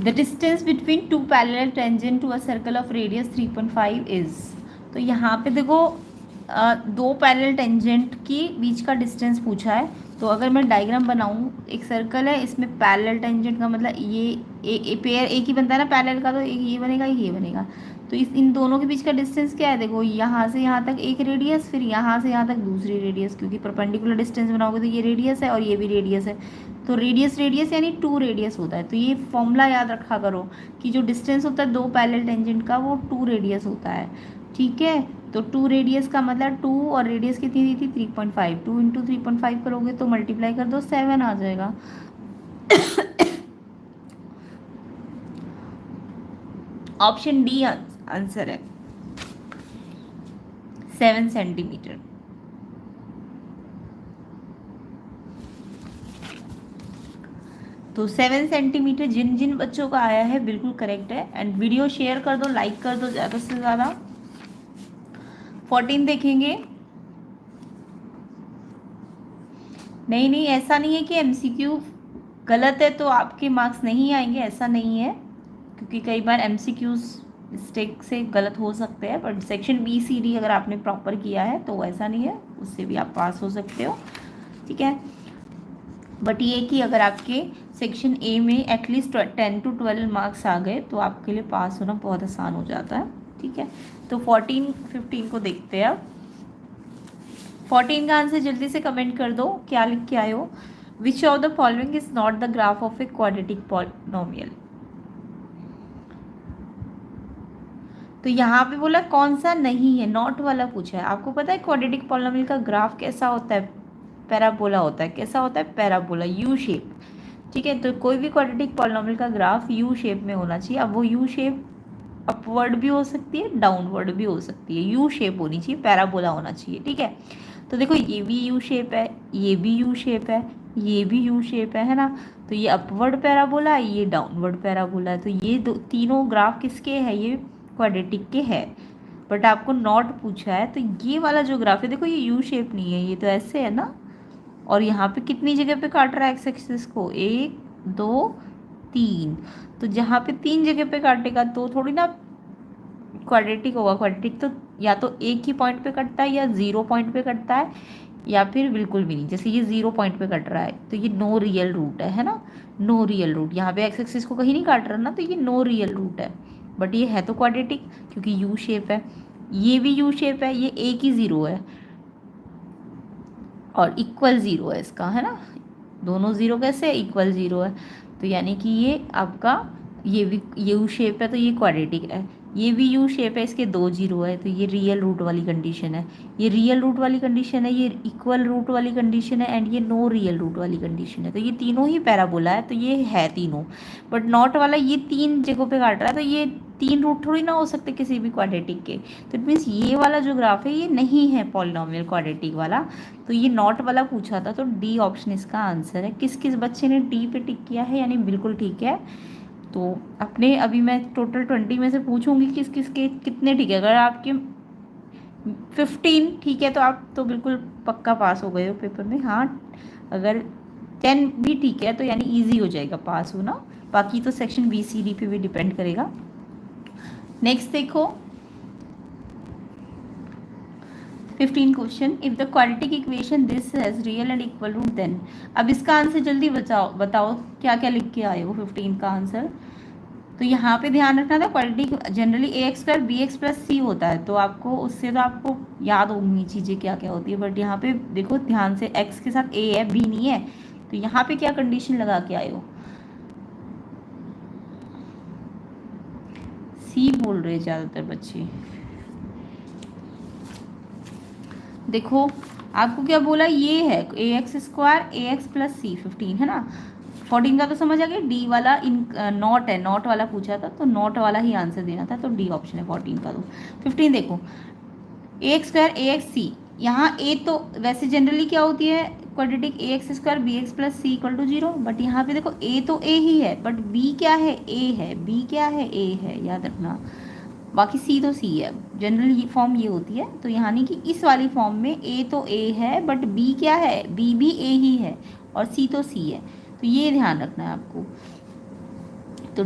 The distance between two parallel tangent to a circle of radius 3.5 is. तो यहाँ पे देखो दो पैरेलल टेंजेंट की बीच का डिस्टेंस पूछा है। तो अगर मैं डायग्राम बनाऊँ, एक सर्कल है, इसमें पैरेलल टेंजेंट का मतलब ये पेयर एक ही बनता है ना पैरेलल का, तो एक ये बनेगा, ये बनेगा। तो इन दोनों के बीच का डिस्टेंस क्या है, देखो यहाँ से यहाँ तक एक रेडियस, फिर यहाँ से यहाँ तक दूसरी रेडियस, क्योंकि परपेंडिकुलर डिस्टेंस बनाओगे तो ये रेडियस है और ये भी रेडियस है। तो रेडियस रेडियस यानी 2 रेडियस होता है। तो ये फॉर्मूला याद रखा करो कि जो डिस्टेंस होता है दो पैरेलल टेंजेंट का, वो 2 रेडियस होता है। ठीक है, तो 2 रेडियस का मतलब 2 और रेडियस कितनी दी थी 3.5, 2 इंटू 3.5 करोगे तो मल्टीप्लाई कर दो 7 आ जाएगा। ऑप्शन डी आंसर है 7 सेंटीमीटर। तो 7 सेंटीमीटर जिन जिन बच्चों का आया है बिल्कुल करेक्ट है। एंड वीडियो शेयर कर दो, लाइक कर दो ज़्यादा से ज़्यादा। 14 देखेंगे। नहीं नहीं, ऐसा नहीं है कि एमसीक्यू गलत है तो आपके मार्क्स नहीं आएंगे, ऐसा नहीं है, क्योंकि कई बार एमसीक्यूज मिस्टेक से गलत हो सकते हैं। But section B C D अगर आपने प्रॉपर किया है तो ऐसा नहीं है, उससे भी आप पास हो सकते हो। ठीक है, बट ये कि अगर आपके सेक्शन ए में एटलीस्ट 10 to 12 मार्क्स आ गए तो आपके लिए पास होना बहुत आसान हो जाता है। ठीक है, तो 14-15 को देखते हैं अब। 14 का आंसर जल्दी से कमेंट कर दो, क्या लिख के आए हो। Which of the following is not the graph of a quadratic polynomial. तो यहाँ पे बोला कौन सा नहीं है, नॉट वाला पूछा है। आपको पता है क्वाड्रेटिक पॉलिनोमियल का ग्राफ कैसा होता है, पैराबोला होता है। कैसा होता है, पैराबोला, यू शेप। ठीक है, तो कोई भी क्वाड्रेटिक पॉलिनोमियल का ग्राफ यू शेप में होना चाहिए। अब वो यू शेप अपवर्ड भी हो सकती है, डाउनवर्ड भी हो सकती है, यू शेप होनी चाहिए, पैराबोला होना चाहिए। ठीक है, तो देखो ये भी यू शेप है, ये भी यू शेप है, ये भी यू शेप है ना। तो ये अपवर्ड पैराबोला है, ये डाउनवर्ड पैराबोला है। तो ये तीनों ग्राफ किसके है, ये क्वाड्रेटिक के है। बट आपको नॉट पूछा है, तो ये वाला जो ग्राफ है देखो ये यू शेप नहीं है, ये तो ऐसे है ना। और यहाँ पे कितनी जगह पे काट रहा है एक्स एक्सिस को, 1 2 3। तो जहाँ पे 3 जगह पे काटेगा तो थोड़ी ना क्वाड्रेटिक होगा। क्वाड्रेटिक तो या तो एक ही पॉइंट पे कटता है, या 0 पॉइंट पे कटता है, या फिर बिल्कुल भी नहीं। जैसे ये 0 पॉइंट पे कट रहा है तो ये नो रियल रूट है ना, नो रियल रूट। यहाँ पे एक्स एक्सिस को कहीं नहीं काट रहा ना, तो ये नो रियल रूट है। बट ये है तो क्वाड्रेटिक क्योंकि यू शेप है, ये भी यू शेप है, ये एक ही 0 है और इक्वल 0 है इसका, है ना। दोनों 0 कैसे, इक्वल 0 है। तो यानी कि ये आपका ये भी यू शेप है तो ये क्वाड्रेटिक है। ये भी यू शेप है, इसके 2 0 है, तो ये रियल रूट वाली कंडीशन है। ये रियल रूट वाली कंडीशन है, ये इक्वल रूट वाली कंडीशन है, एंड ये नो रियल रूट वाली कंडीशन है। तो ये तीनों ही पैराबोला है, तो ये है तीनों। बट नॉट वाला ये 3 जगहों पे काट रहा है, तो ये 3 रूट थोड़ी ना हो सकते किसी भी क्वाड्रेटिक के। तो इट मीन्स ये वाला जो ग्राफ है ये नहीं है पॉलिनोमियल क्वाड्रेटिक वाला। तो ये नॉट वाला पूछा था, तो डी ऑप्शन इसका आंसर है। किस किस बच्चे ने डी पे टिक किया है, यानी बिल्कुल ठीक है। तो अपने अभी मैं टोटल 20 में से पूछूंगी किस किस के कितने ठीक है। अगर आपके 15 ठीक है तो आप तो बिल्कुल पक्का पास हो गए हो पेपर में। हाँ, अगर 10 भी ठीक है तो यानी इजी हो जाएगा पास होना। बाकी तो सेक्शन बी सी डी पे भी डिपेंड करेगा। नेक्स्ट देखो 15 question, if the quadratic equation this has real and equal root then. अब इसका आंसर जल्दी बताओ क्या क्या लिख के आए हो 15 का आंसर। तो यहाँ पे ध्यान रखना था, quadratic generally ax² bx + c होता है, तो आपको उससे तो आपको याद होंगी चीज़ें क्या क्या होती है। बट यहाँ पे देखो ध्यान से, x के साथ a है, b नहीं है। तो यहाँ पे क्या कंडीशन लगा के आए हो, c बोल रहे ज़्यादातर बच्चे। देखो आपको क्या बोला, ये है ax² ax + c 15 है ना। 14 का तो समझ आ गया। डी वाला नॉट है, नॉट वाला पूछा था तो नॉट वाला ही आंसर देना था, तो डी ऑप्शन है 14 का। तो 15 देखो ax² ax c, यहाँ a तो वैसे जनरली क्या होती है quadratic ax² bx + c = 0। But यहाँ पे देखो a तो a ही है, बट b क्या है, a है, b क्या है, a है, याद रखना। बाकी c तो c है, जनरल फॉर्म ये होती है। तो यहाँ नहीं कि इस वाली फॉर्म में a तो a है बट b क्या है, b भी a ही है, और c तो c है। तो ये ध्यान रखना है आपको। तो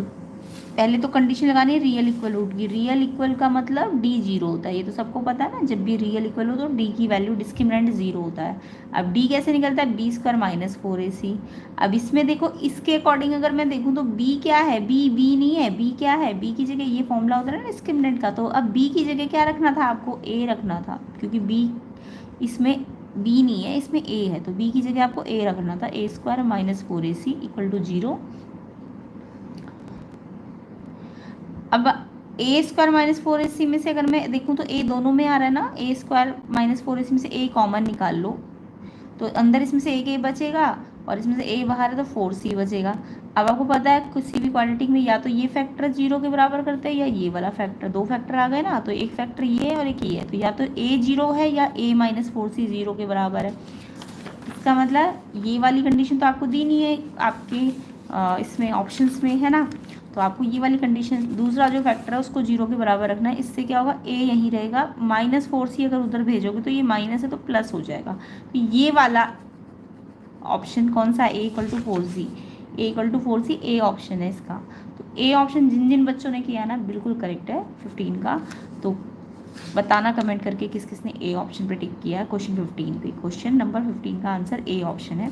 पहले तो कंडीशन लगानी है रियल इक्वल रूट की। रियल इक्वल का मतलब डी जीरो होता है, ये तो सबको पता है ना। जब भी रियल इक्वल हो तो डी की वैल्यू डिस्क्रिमिनेंट जीरो होता है। अब डी कैसे निकलता है, बी स्क्वायर माइनस 4ac। अब इसमें देखो, इसके अकॉर्डिंग अगर मैं देखूँ तो बी क्या है, बी नहीं है, बी क्या है, बी की जगह ये फॉर्मूला होता है ना डिस्क्रिमिनेंट का, तो अब बी की जगह क्या रखना था आपको, ए रखना था, क्योंकि बी इसमें बी नहीं है, इसमें ए है, तो बी की जगह आपको ए रखना था। A square minus 4ac equal to 0। अब ए स्क्वायर माइनस 4ac में से अगर मैं देखूँ तो ए दोनों में आ रहा है ना, ए स्क्वायर माइनस 4ac में से ए कॉमन निकाल लो, तो अंदर इसमें से एक ए बचेगा और इसमें से ए बाहर है तो 4c बचेगा। अब आपको पता है किसी भी क्वाड्रेटिक में या तो ये फैक्टर 0 के बराबर करते हैं या ये वाला फैक्टर, दो फैक्टर आ गए ना, तो एक फैक्टर ये है और एक ये है, तो या तो ए 0 है या ए माइनस 4c 0 के बराबर है। इसका मतलब ये वाली कंडीशन तो आपको दी नहीं है आपके इसमें ऑप्शंस में, है ना, तो आपको ये वाली कंडीशन, दूसरा जो फैक्टर है उसको 0 के बराबर रखना है। इससे क्या होगा, ए यहीं रहेगा, माइनस 4c अगर उधर भेजोगे तो ये माइनस है तो प्लस हो जाएगा। तो ये वाला ऑप्शन कौन सा, a equal to 4c, a equal to 4c a option है इसका। तो ए ऑप्शन जिन जिन बच्चों ने किया ना बिल्कुल करेक्ट है 15 का। तो बताना कमेंट करके किस किस ने ए ऑप्शन पे टिक किया है क्वेश्चन 15 पे। क्वेश्चन नंबर 15 का आंसर ए ऑप्शन है,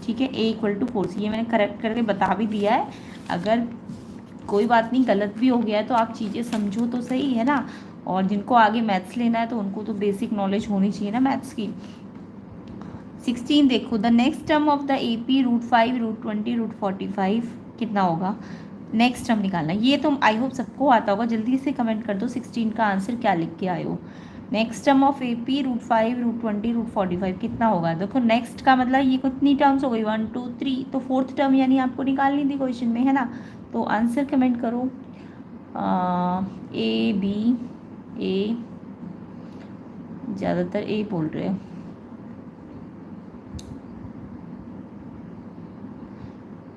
ठीक है। ए इक्वल टू 4c ये मैंने करेक्ट करके बता भी दिया है। अगर कोई बात नहीं, गलत भी हो गया है तो आप चीज़ें समझो तो सही, है ना। और जिनको आगे मैथ्स लेना है तो उनको तो बेसिक नॉलेज होनी चाहिए ना मैथ्स की। 16 देखो, the next term of the AP √5 √20 √45 कितना होगा, नेक्स्ट टर्म निकालना। ये तो आई होप सबको आता होगा, जल्दी से कमेंट कर दो 16 का आंसर क्या लिख के आए हो। नेक्स्ट टर्म ऑफ AP √5 √20 √45 कितना होगा। देखो नेक्स्ट का मतलब ये कितनी टर्म्स हो गई, 1 2 3, तो फोर्थ टर्म यानी आपको निकालनी थी क्वेश्चन में, है ना। तो आंसर कमेंट करो, A B A, ज़्यादातर ए बोल रहे हैं।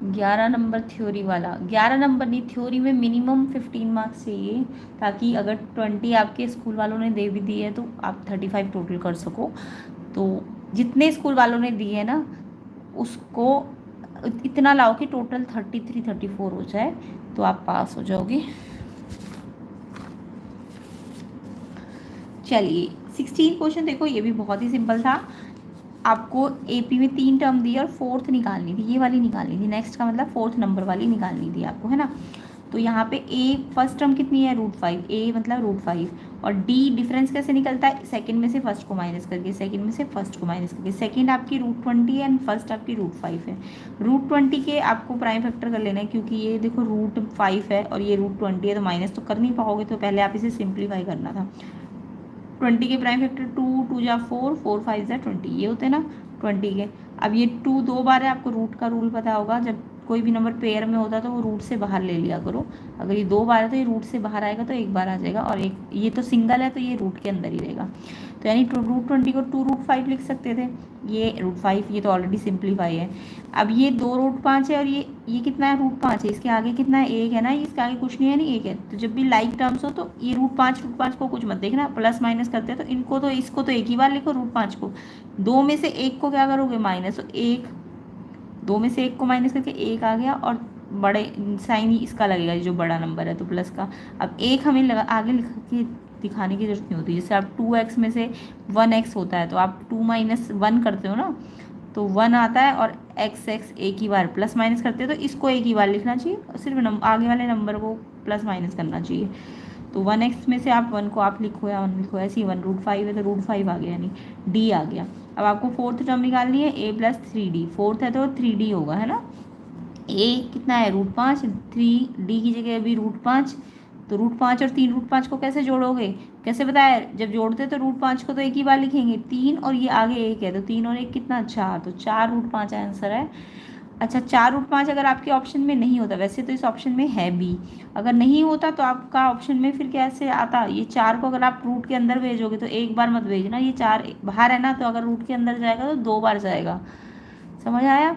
ग्यारह नंबर थ्योरी वाला, 11 नंबर नहीं, थ्योरी में मिनिमम 15 मार्क्स चाहिए, ताकि अगर 20 आपके स्कूल वालों ने दे भी दी है तो आप 35 टोटल कर सको। तो जितने स्कूल वालों ने दिए है ना उसको इतना लाओ कि टोटल 33 34 हो जाए, तो आप पास हो जाओगे। चलिए 16 क्वेश्चन देखो, ये भी बहुत ही सिंपल था। आपको AP में 3 टर्म दी और फोर्थ निकालनी थी, ये वाली निकालनी थी, नेक्स्ट का मतलब फोर्थ नंबर वाली निकालनी थी आपको, है ना। तो यहाँ पे A फर्स्ट टर्म कितनी है, √5, A मतलब √5, और D डिफरेंस कैसे निकलता है, सेकंड में से फर्स्ट को माइनस करके, सेकंड में से फर्स्ट को माइनस करके। सेकंड आपकी √20 है एंड फर्स्ट आपकी √5 है। √20 के आपको प्राइम फैक्टर कर लेना है, क्योंकि ये देखो √5 है और ये √20 है, तो माइनस तो कर नहीं पाओगे, तो पहले आप इसे सिंप्लीफाई करना था। 20 के प्राइम फैक्टर 2 2 जा 4 4 5 जा 20, ये होते हैं ना 20 के। अब ये 2 दो बार है, आपको रूट का रूल पता होगा, जब कोई भी नंबर पेयर में होता है तो वो रूट से बाहर ले लिया करो। अगर ये 2 बार है तो ये रूट से बाहर आएगा तो एक बार आ जाएगा, और एक ये तो सिंगल है तो ये रूट के अंदर ही रहेगा। तो यानी √20 को 2 √5 लिख सकते थे, ये √5, ये तो ऑलरेडी सिंप्लीफाई है। अब ये 2 √5 है और ये कितना है, √5 है, इसके आगे कितना है, 1 है ना, इसके आगे कुछ नहीं है ना, 1 है। तो जब भी लाइक टर्म्स हो तो ये √5 को कुछ मत देखना, प्लस माइनस करते हैं तो इनको तो इसको तो एक ही बार लिखो, √5 को। 2 में से 1 को क्या करोगे, माइनस, तो 1, 2 में से 1 को माइनस करके 1 आ गया, और बड़े साइन ही इसका लगेगा जो बड़ा नंबर है तो प्लस का। अब 1 हमें लगा आगे लिख के दिखाने की जरूरत नहीं होती। जैसे आप 2x में से 1x होता है तो आप 2 - 1 करते हो ना, तो 1 आता है, और x एक ही बार प्लस माइनस करते हैं तो इसको एक ही बार लिखना चाहिए, सिर्फ आगे वाले नंबर को प्लस माइनस करना चाहिए। तो 1x में से आप 1 को आप लिखो या 1 लिखो, ऐसे ही 1 √5 है तो √5 आ गया, यानी D आ गया। अब आपको फोर्थ टर्म निकालनी है, A + 3D, फोर्थ है तो 3D होगा, है ना। A कितना है, √5, 3D की जगह अभी √5, तो √5 और 3 √5 को कैसे जोड़ोगे, कैसे बताया, जब जोड़ते तो √5 को तो एक ही बार लिखेंगे, 3 और ये आगे 1 है, तो 3 और 1 कितना, 4, तो 4 √5 आंसर है। अच्छा 4 √5 अगर आपके ऑप्शन में नहीं होता, वैसे तो इस ऑप्शन में है भी, अगर नहीं होता तो आपका ऑप्शन में फिर कैसे आता, ये 4 को अगर आप रूट के अंदर भेजोगे तो एक बार मत भेजना, ये 4 बाहर है ना, तो अगर रूट के अंदर जाएगा तो 2 बार जाएगा, समझ आया।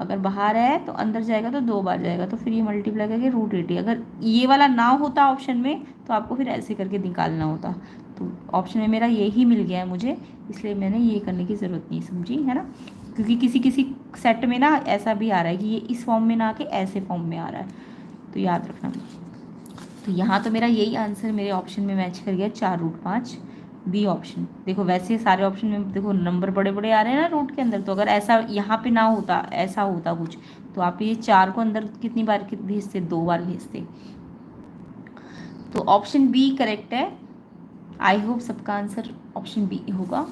अगर बाहर है तो अंदर जाएगा तो 2 बार जाएगा, तो फिर ये मल्टीप्लाई करके √80। अगर ये वाला ना होता ऑप्शन में तो आपको फिर ऐसे करके निकालना होता। तो ऑप्शन में मेरा यही मिल गया है मुझे, इसलिए मैंने ये करने की ज़रूरत नहीं समझी, है ना। क्योंकि किसी किसी सेट में ना ऐसा भी आ रहा है कि ये इस फॉर्म में ना आके ऐसे फॉर्म में आ रहा है, तो याद रखना। तो यहाँ तो मेरा यही आंसर मेरे ऑप्शन में मैच कर गया, 4√5 बी ऑप्शन। देखो वैसे सारे ऑप्शन में देखो नंबर बड़े बड़े आ रहे हैं ना रूट के अंदर, तो अगर ऐसा यहाँ पे ना होता, ऐसा होता कुछ, तो आप ये 4 को अंदर कितनी बार भेजते, 2 बार भेजते। तो ऑप्शन बी करेक्ट है। आई होप सबका आंसर ऑप्शन बी होगा।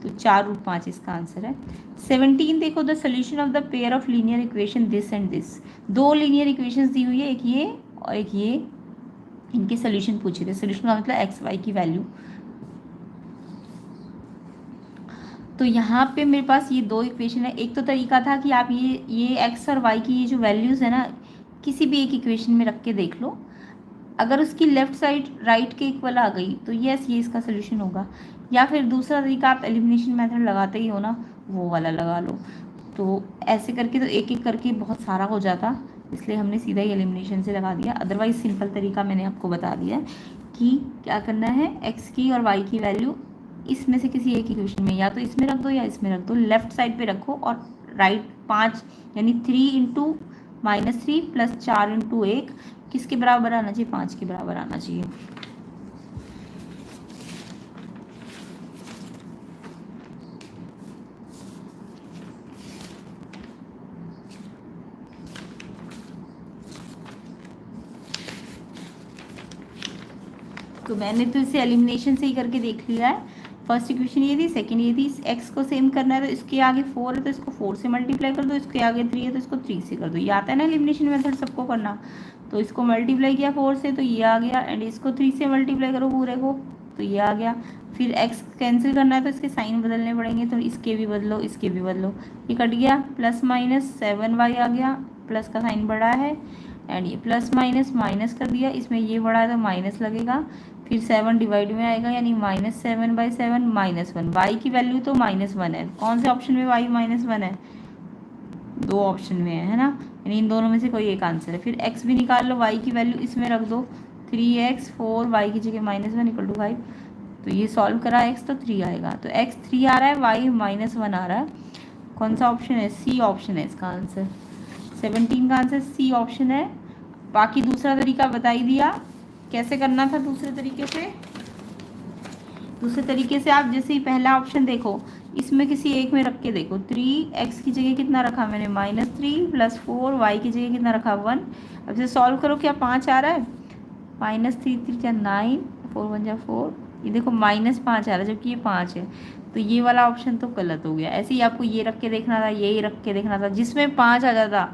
तो 4√5 इसका आंसर है। 17 देखो, the solution of the pair of linear equation this and this. 2 linear equations दी हुई है, एक ये और एक ये, इनके सोल्यूशन पूछे थे। सोल्यूशन का मतलब एक्स वाई की वैल्यू। तो यहाँ पे मेरे पास ये 2 इक्वेशन है। एक तो तरीका था कि आप ये एक्स और वाई की ये जो वैल्यूज़ है ना, किसी भी एक इक्वेशन में रख के देख लो, अगर उसकी लेफ्ट साइड राइट के इक्वल आ गई तो यस ये इसका सोल्यूशन होगा। या फिर दूसरा तरीका, आप एलिमिनेशन मेथड लगाते ही हो ना, वो वाला लगा लो। तो ऐसे करके तो एक एक करके बहुत सारा हो जाता, इसलिए हमने सीधा ही एलिमिनेशन से लगा दिया। अदरवाइज सिंपल तरीका मैंने आपको बता दिया कि क्या करना है, एक्स की और वाई की वैल्यू इसमें से किसी एक इक्वेशन में, या तो इसमें रख दो या इसमें रख दो, लेफ्ट साइड पे रखो और राइट 5 यानी 3 × -3 + 4 × 1 किसके बराबर आना चाहिए, 5 के बराबर आना चाहिए। तो मैंने तो इसे एलिमिनेशन से ही करके देख लिया है। फर्स्ट इक्वेशन ये थी, सेकंड ये थी। एक्स को सेम करना है तो इसके आगे 4 है तो इसको 4 से मल्टीप्लाई कर दो, इसके आगे 3 है तो इसको 3 से कर दो। ये आता है ना एलिमिनेशन मेथड सबको करना। तो इसको मल्टीप्लाई किया 4 से तो ये आ गया, एंड इसको 3 से मल्टीप्लाई करो पूरे को तो ये आ गया। फिर एक्स कैंसिल करना है तो इसके साइन बदलने पड़ेंगे, तो इसके भी बदलो इसके भी बदलो, ये कट गया। +-7y आ गया, प्लस का साइन बड़ा है, एंड ये प्लस माइनस माइनस कर दिया, इसमें ये बड़ा है तो माइनस लगेगा। फिर 7 डिवाइड में आएगा, यानी -7/7 -1। वाई की वैल्यू तो -1 है। कौन से ऑप्शन में वाई -1 है, 2 ऑप्शन में है ना, यानी इन दोनों में से कोई एक आंसर है। फिर एक्स भी निकाल लो, वाई की वैल्यू इसमें रख दो, 3x 4 वाई की जगह -1 = 5। तो ये सॉल्व करा एक्स तो 3 आएगा, तो एक्स 3 आ रहा है, वाई -1 आ रहा है। कौन सा ऑप्शन है, सी ऑप्शन है इसका आंसर। 17 का आंसर सी ऑप्शन है। बाकी दूसरा तरीका बता ही दिया कैसे करना था। दूसरे तरीके से आप जैसे ही पहला ऑप्शन देखो, इसमें किसी एक में रख के देखो। 3x की जगह कितना रखा मैंने, -3 + 4, वाई की जगह कितना रखा, 1। अब से सॉल्व करो, क्या 5 आ रहा है, -3 3 9 4 1 4, ये देखो -5 आ रहा है जबकि ये 5 है, तो ये वाला ऑप्शन तो गलत हो गया। ऐसे ही आपको ये रख के देखना था, यही रख के देखना था, जिसमें 5 आ जाता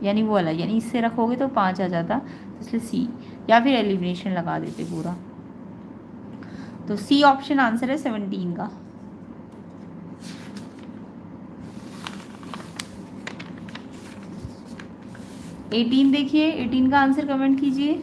यानी वो वाला, यानी इससे रखोगे तो 5 आ जाता, इसलिए सी, या फिर एलिमिनेशन लगा देते पूरा। तो सी ऑप्शन आंसर है 17 का। एटीन देखिए, 18 का आंसर कमेंट कीजिए।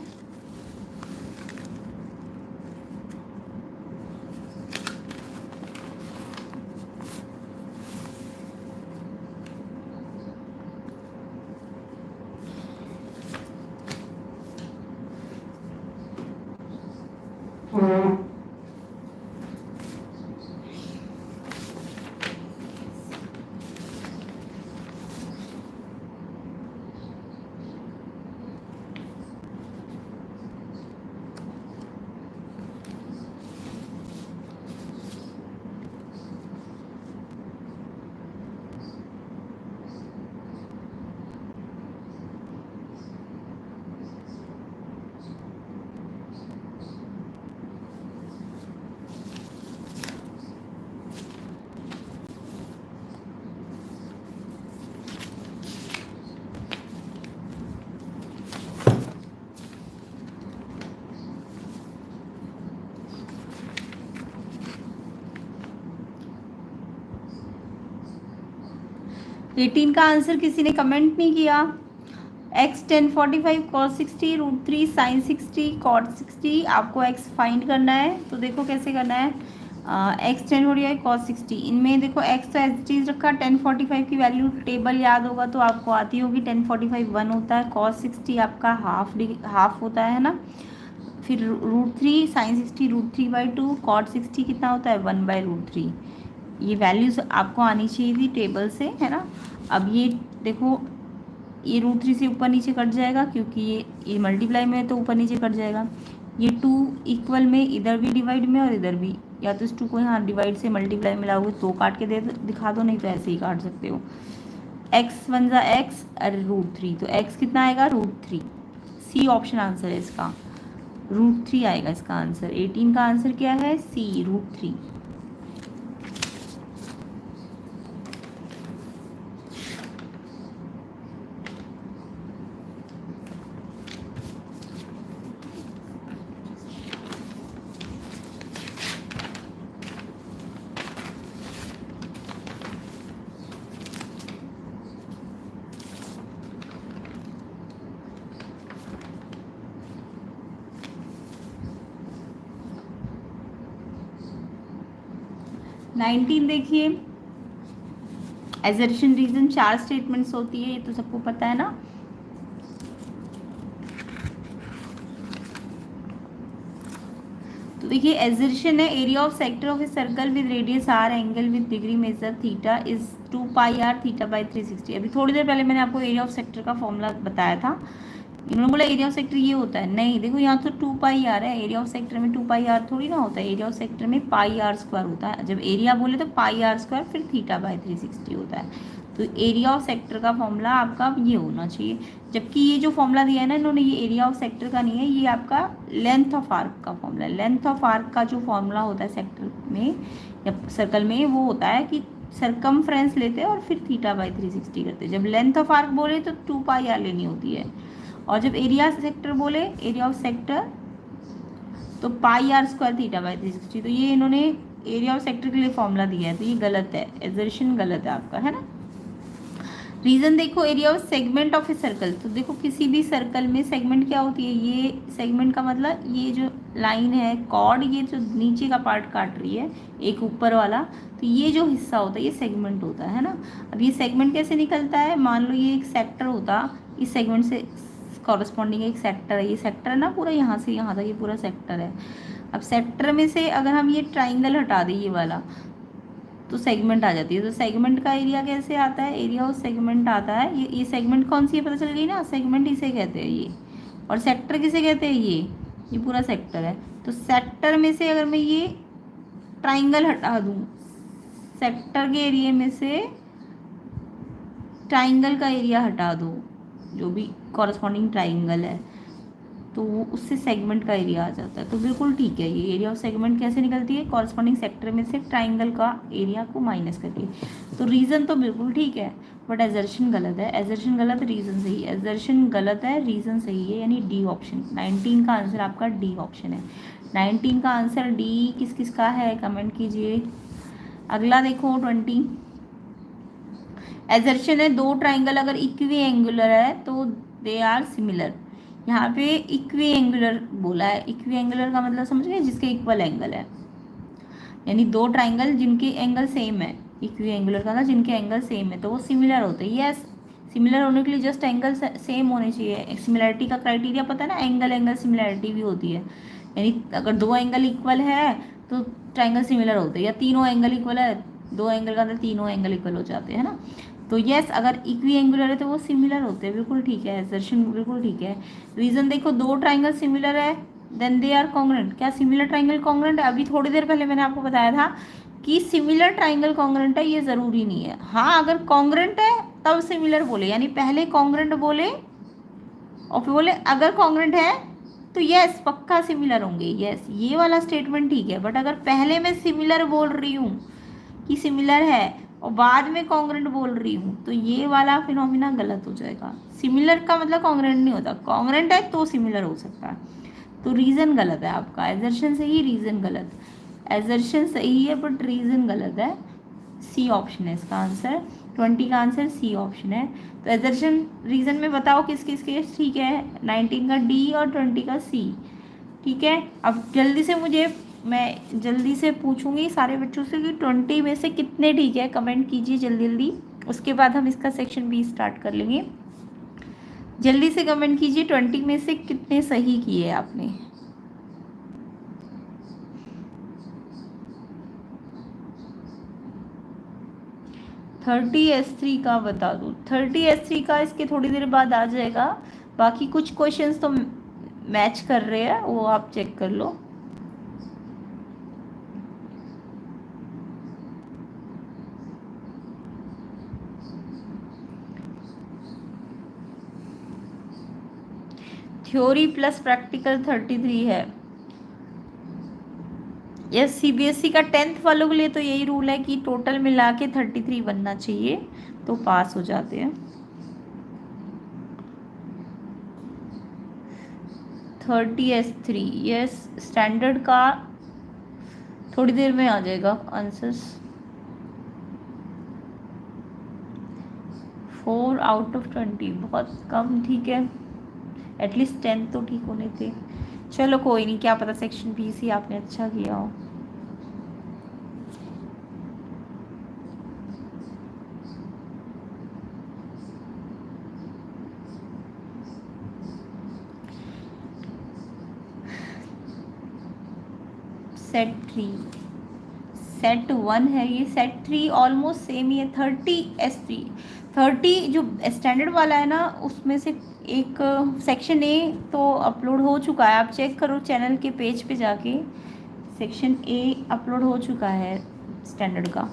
एटीन का आंसर किसी ने कमेंट नहीं किया। x tan 45 cos 60 √3 sin 60 cot 60, आपको x फाइंड करना है। तो देखो कैसे करना है, x tan 45 cos 60, इनमें देखो x तो एज चीज़ रखा, tan 45 की वैल्यू टेबल याद होगा तो आपको आती होगी, tan 45 1 होता है, cos 60 आपका हाफ होता है ना, फिर √3 sin 60 √3/2, cot 60 कितना होता है 1/√3। ये वैल्यूज़ आपको आनी चाहिए थी टेबल से, है ना। अब ये देखो ये √3 से ऊपर नीचे कट जाएगा क्योंकि ये मल्टीप्लाई में है तो ऊपर नीचे कट जाएगा। ये 2 इक्वल में इधर भी डिवाइड में और इधर भी, या तो इस 2 को यहाँ डिवाइड से मल्टीप्लाई में लाओगे तो काट के दे दिखा दो, नहीं तो ऐसे ही काट सकते हो। x 1 जा x और √3, तो x कितना आएगा √3। सी ऑप्शन आंसर है इसका, √3 आएगा इसका आंसर। 18 का आंसर क्या है, सी √3। नाइनटीन देखिए, एजर्शन रीजन 4 स्टेटमेंट्स होती है, ये तो सबको पता है ना। तो देखिए एजर्शन है, area of sector of a circle with radius r, angle with degree measure theta is 2 pi r theta by 360। अभी थोड़ी देर पहले मैंने आपको एरिया ऑफ सेक्टर का फॉर्मूला बताया था। इन्होंने बोला एरिया ऑफ सेक्टर ये होता है, नहीं देखो यहाँ तो 2 पाई r है, एरिया ऑफ सेक्टर में 2 पाई r थोड़ी ना होता है, एरिया ऑफ सेक्टर में पाई r स्क्वायर होता है। जब एरिया बोले तो पाई r स्क्वायर फिर थीटा बाई 360 होता है। तो एरिया ऑफ सेक्टर का फॉर्मूला आपका ये होना चाहिए, जबकि ये जो फॉर्मूला दिया है ना इन्होंने, ये एरिया ऑफ सेक्टर का नहीं है, ये आपका लेंथ ऑफ आर्क का फॉर्मूला है। लेंथ ऑफ आर्क का जो फॉर्मूला होता है सेक्टर में या सर्कल में, वो होता है कि सरकमफ्रेंस लेते हैं और फिर थीटा बाई 360 करते हैं। जब लेंथ ऑफ आर्क बोले तो 2 पाई r लेनी होती है, और जब एरिया सेक्टर बोले, एरिया ऑफ सेक्टर, तो पाई r स्क्वायर थीटा बाई 360। तो ये इन्होंने एरिया ऑफ सेक्टर के लिए फॉर्मूला दिया है, तो ये गलत है, एजर्शन गलत है आपका, है ना। रीजन देखो, area of segment of a circle, तो देखो किसी भी सर्कल में सेगमेंट क्या होती है, ये सेगमेंट का मतलब ये जो लाइन है कॉर्ड, ये जो नीचे का पार्ट काट रही है एक ऊपर वाला, तो ये जो हिस्सा होता है ये सेगमेंट होता है ना। अब ये सेगमेंट कैसे निकलता है, मान लो ये एक सेक्टर होता, इस सेगमेंट से कॉरस्पॉन्डिंग एक सेक्टर है, ये सेक्टर है ना पूरा, यहाँ से यहाँ तक ये पूरा सेक्टर है। अब सेक्टर में से अगर हम ये ट्राइंगल हटा दें ये वाला, तो सेगमेंट आ जाती है। तो सेगमेंट का एरिया कैसे आता है, एरिया ऑफ सेगमेंट आता है, ये सेगमेंट कौन सी है पता चल गई ना, सेगमेंट इसे कहते हैं ये, और सेक्टर किसे कहते हैं, ये पूरा सेक्टर है। तो सेक्टर में से अगर मैं ये ट्राइंगल हटा दूँ, सेक्टर के एरिया में से ट्राइंगल का एरिया हटा दो, जो भी कॉरस्पॉन्डिंग ट्राइंगल है, तो वो उससे सेगमेंट का एरिया आ जाता है। तो बिल्कुल ठीक है, ये एरिया ऑफ सेगमेंट कैसे निकलती है, कॉरस्पॉन्डिंग सेक्टर में से ट्राइंगल का एरिया को माइनस करके। तो रीज़न तो बिल्कुल ठीक है, बट एजर्शन गलत है, एजर्शन गलत, रीज़न सही है, एजर्शन गलत है, रीज़न सही है, यानी डी ऑप्शन। 19 का आंसर आपका डी ऑप्शन है। 19 का आंसर डी किस किस का है, कमेंट कीजिए। अगला देखो 20, एजर्शन है, दो ट्राइंगल अगर इक्वी एंगुलर है तो दे आर सिमिलर। यहाँ पे इक्वी एंगुलर बोला है, इक्वी एंगुलर का मतलब समझ गए, जिसके इक्वल एंगल है, यानी दो ट्राइंगल जिनके एंगल सेम है। इक्वी एंगुलर का ना, जिनके एंगल सेम है तो वो सिमिलर होते हैं। यस, सिमिलर होने के लिए जस्ट एंगल सेम होने चाहिए। सिमिलरिटी का क्राइटेरिया पता है ना, एंगल एंगल सिमिलरिटी भी होती है, यानी अगर दो एंगल इक्वल है तो ट्राइंगल सिमिलर होते हैं, या तीनों एंगल इक्वल है, दो एंगल का अंदर तीनों एंगल इक्वल हो जाते हैं ना। तो यस, अगर इक्वी एंगुलर है तो वो सिमिलर होते हैं, बिल्कुल ठीक है, एजर्शन बिल्कुल ठीक है। रीजन देखो, दो ट्राइंगल सिमिलर है देन दे आर कॉन्ग्रुएंट। क्या सिमिलर ट्राइंगल कॉन्ग्रुएंट है? अभी थोड़ी देर पहले मैंने आपको बताया था कि सिमिलर ट्राइंगल कॉन्ग्रुएंट है, ये ज़रूरी नहीं है। हाँ, अगर कॉन्ग्रुएंट है तब सिमिलर बोले, यानी पहले कॉन्ग्रुएंट बोले और फिर बोले अगर कॉन्ग्रुएंट है तो यस पक्का सिमिलर होंगे। यस, ये वाला स्टेटमेंट ठीक है, बट अगर पहले मैं सिमिलर बोल रही हूँ कि सिमिलर है और बाद में कॉन्ग्रुएंट बोल रही हूँ तो ये वाला फिनोमिना गलत हो जाएगा। सिमिलर का मतलब कॉन्ग्रुएंट नहीं होता, कॉन्ग्रुएंट है तो सिमिलर हो सकता है। तो रीज़न गलत है आपका, एजर्शन सही, रीज़न गलत। एजर्शन सही है बट रीज़न गलत है। सी ऑप्शन है इसका आंसर, 20 का आंसर सी ऑप्शन है। तो एजर्शन रीज़न में बताओ किस किस के ठीक है, 19 का डी और 20 का सी। ठीक है, अब जल्दी से मैं जल्दी से पूछूंगी सारे बच्चों से कि 20 में से कितने ठीक है, कमेंट कीजिए जल्दी जल्दी, उसके बाद हम इसका सेक्शन बी स्टार्ट कर लेंगे। जल्दी से कमेंट कीजिए 20 में से कितने सही किए आपने। 30s3 का बता दूँ? 30s3 का इसके थोड़ी देर बाद आ जाएगा। बाकी कुछ क्वेश्चंस तो मैच कर रहे हैं, वो आप चेक कर लो। थ्योरी प्लस प्रैक्टिकल 33 है। यस, सीबीएसई का 10th वालों के लिए तो यही रूल है कि टोटल मिला के 33 बनना चाहिए, तो पास हो जाते हैं। 30s3 यस, स्टैंडर्ड का थोड़ी देर में आ जाएगा आंसर्स। 4/20 बहुत कम, ठीक है। एटलीस्ट 10 तो ठीक होने थे। चलो कोई नहीं, क्या पता सेक्शन बी से आपने अच्छा किया हो। सेट 3 सेट 1 है ये, सेट 3 ऑलमोस्ट सेम ही है। 30s3 30 जो स्टैंडर्ड वाला है ना, उसमें से एक सेक्शन ए तो अपलोड हो चुका है, आप चेक करो चैनल के पेज पे जाके। सेक्शन ए अपलोड हो चुका है स्टैंडर्ड का।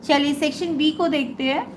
चलिए सेक्शन बी को देखते हैं।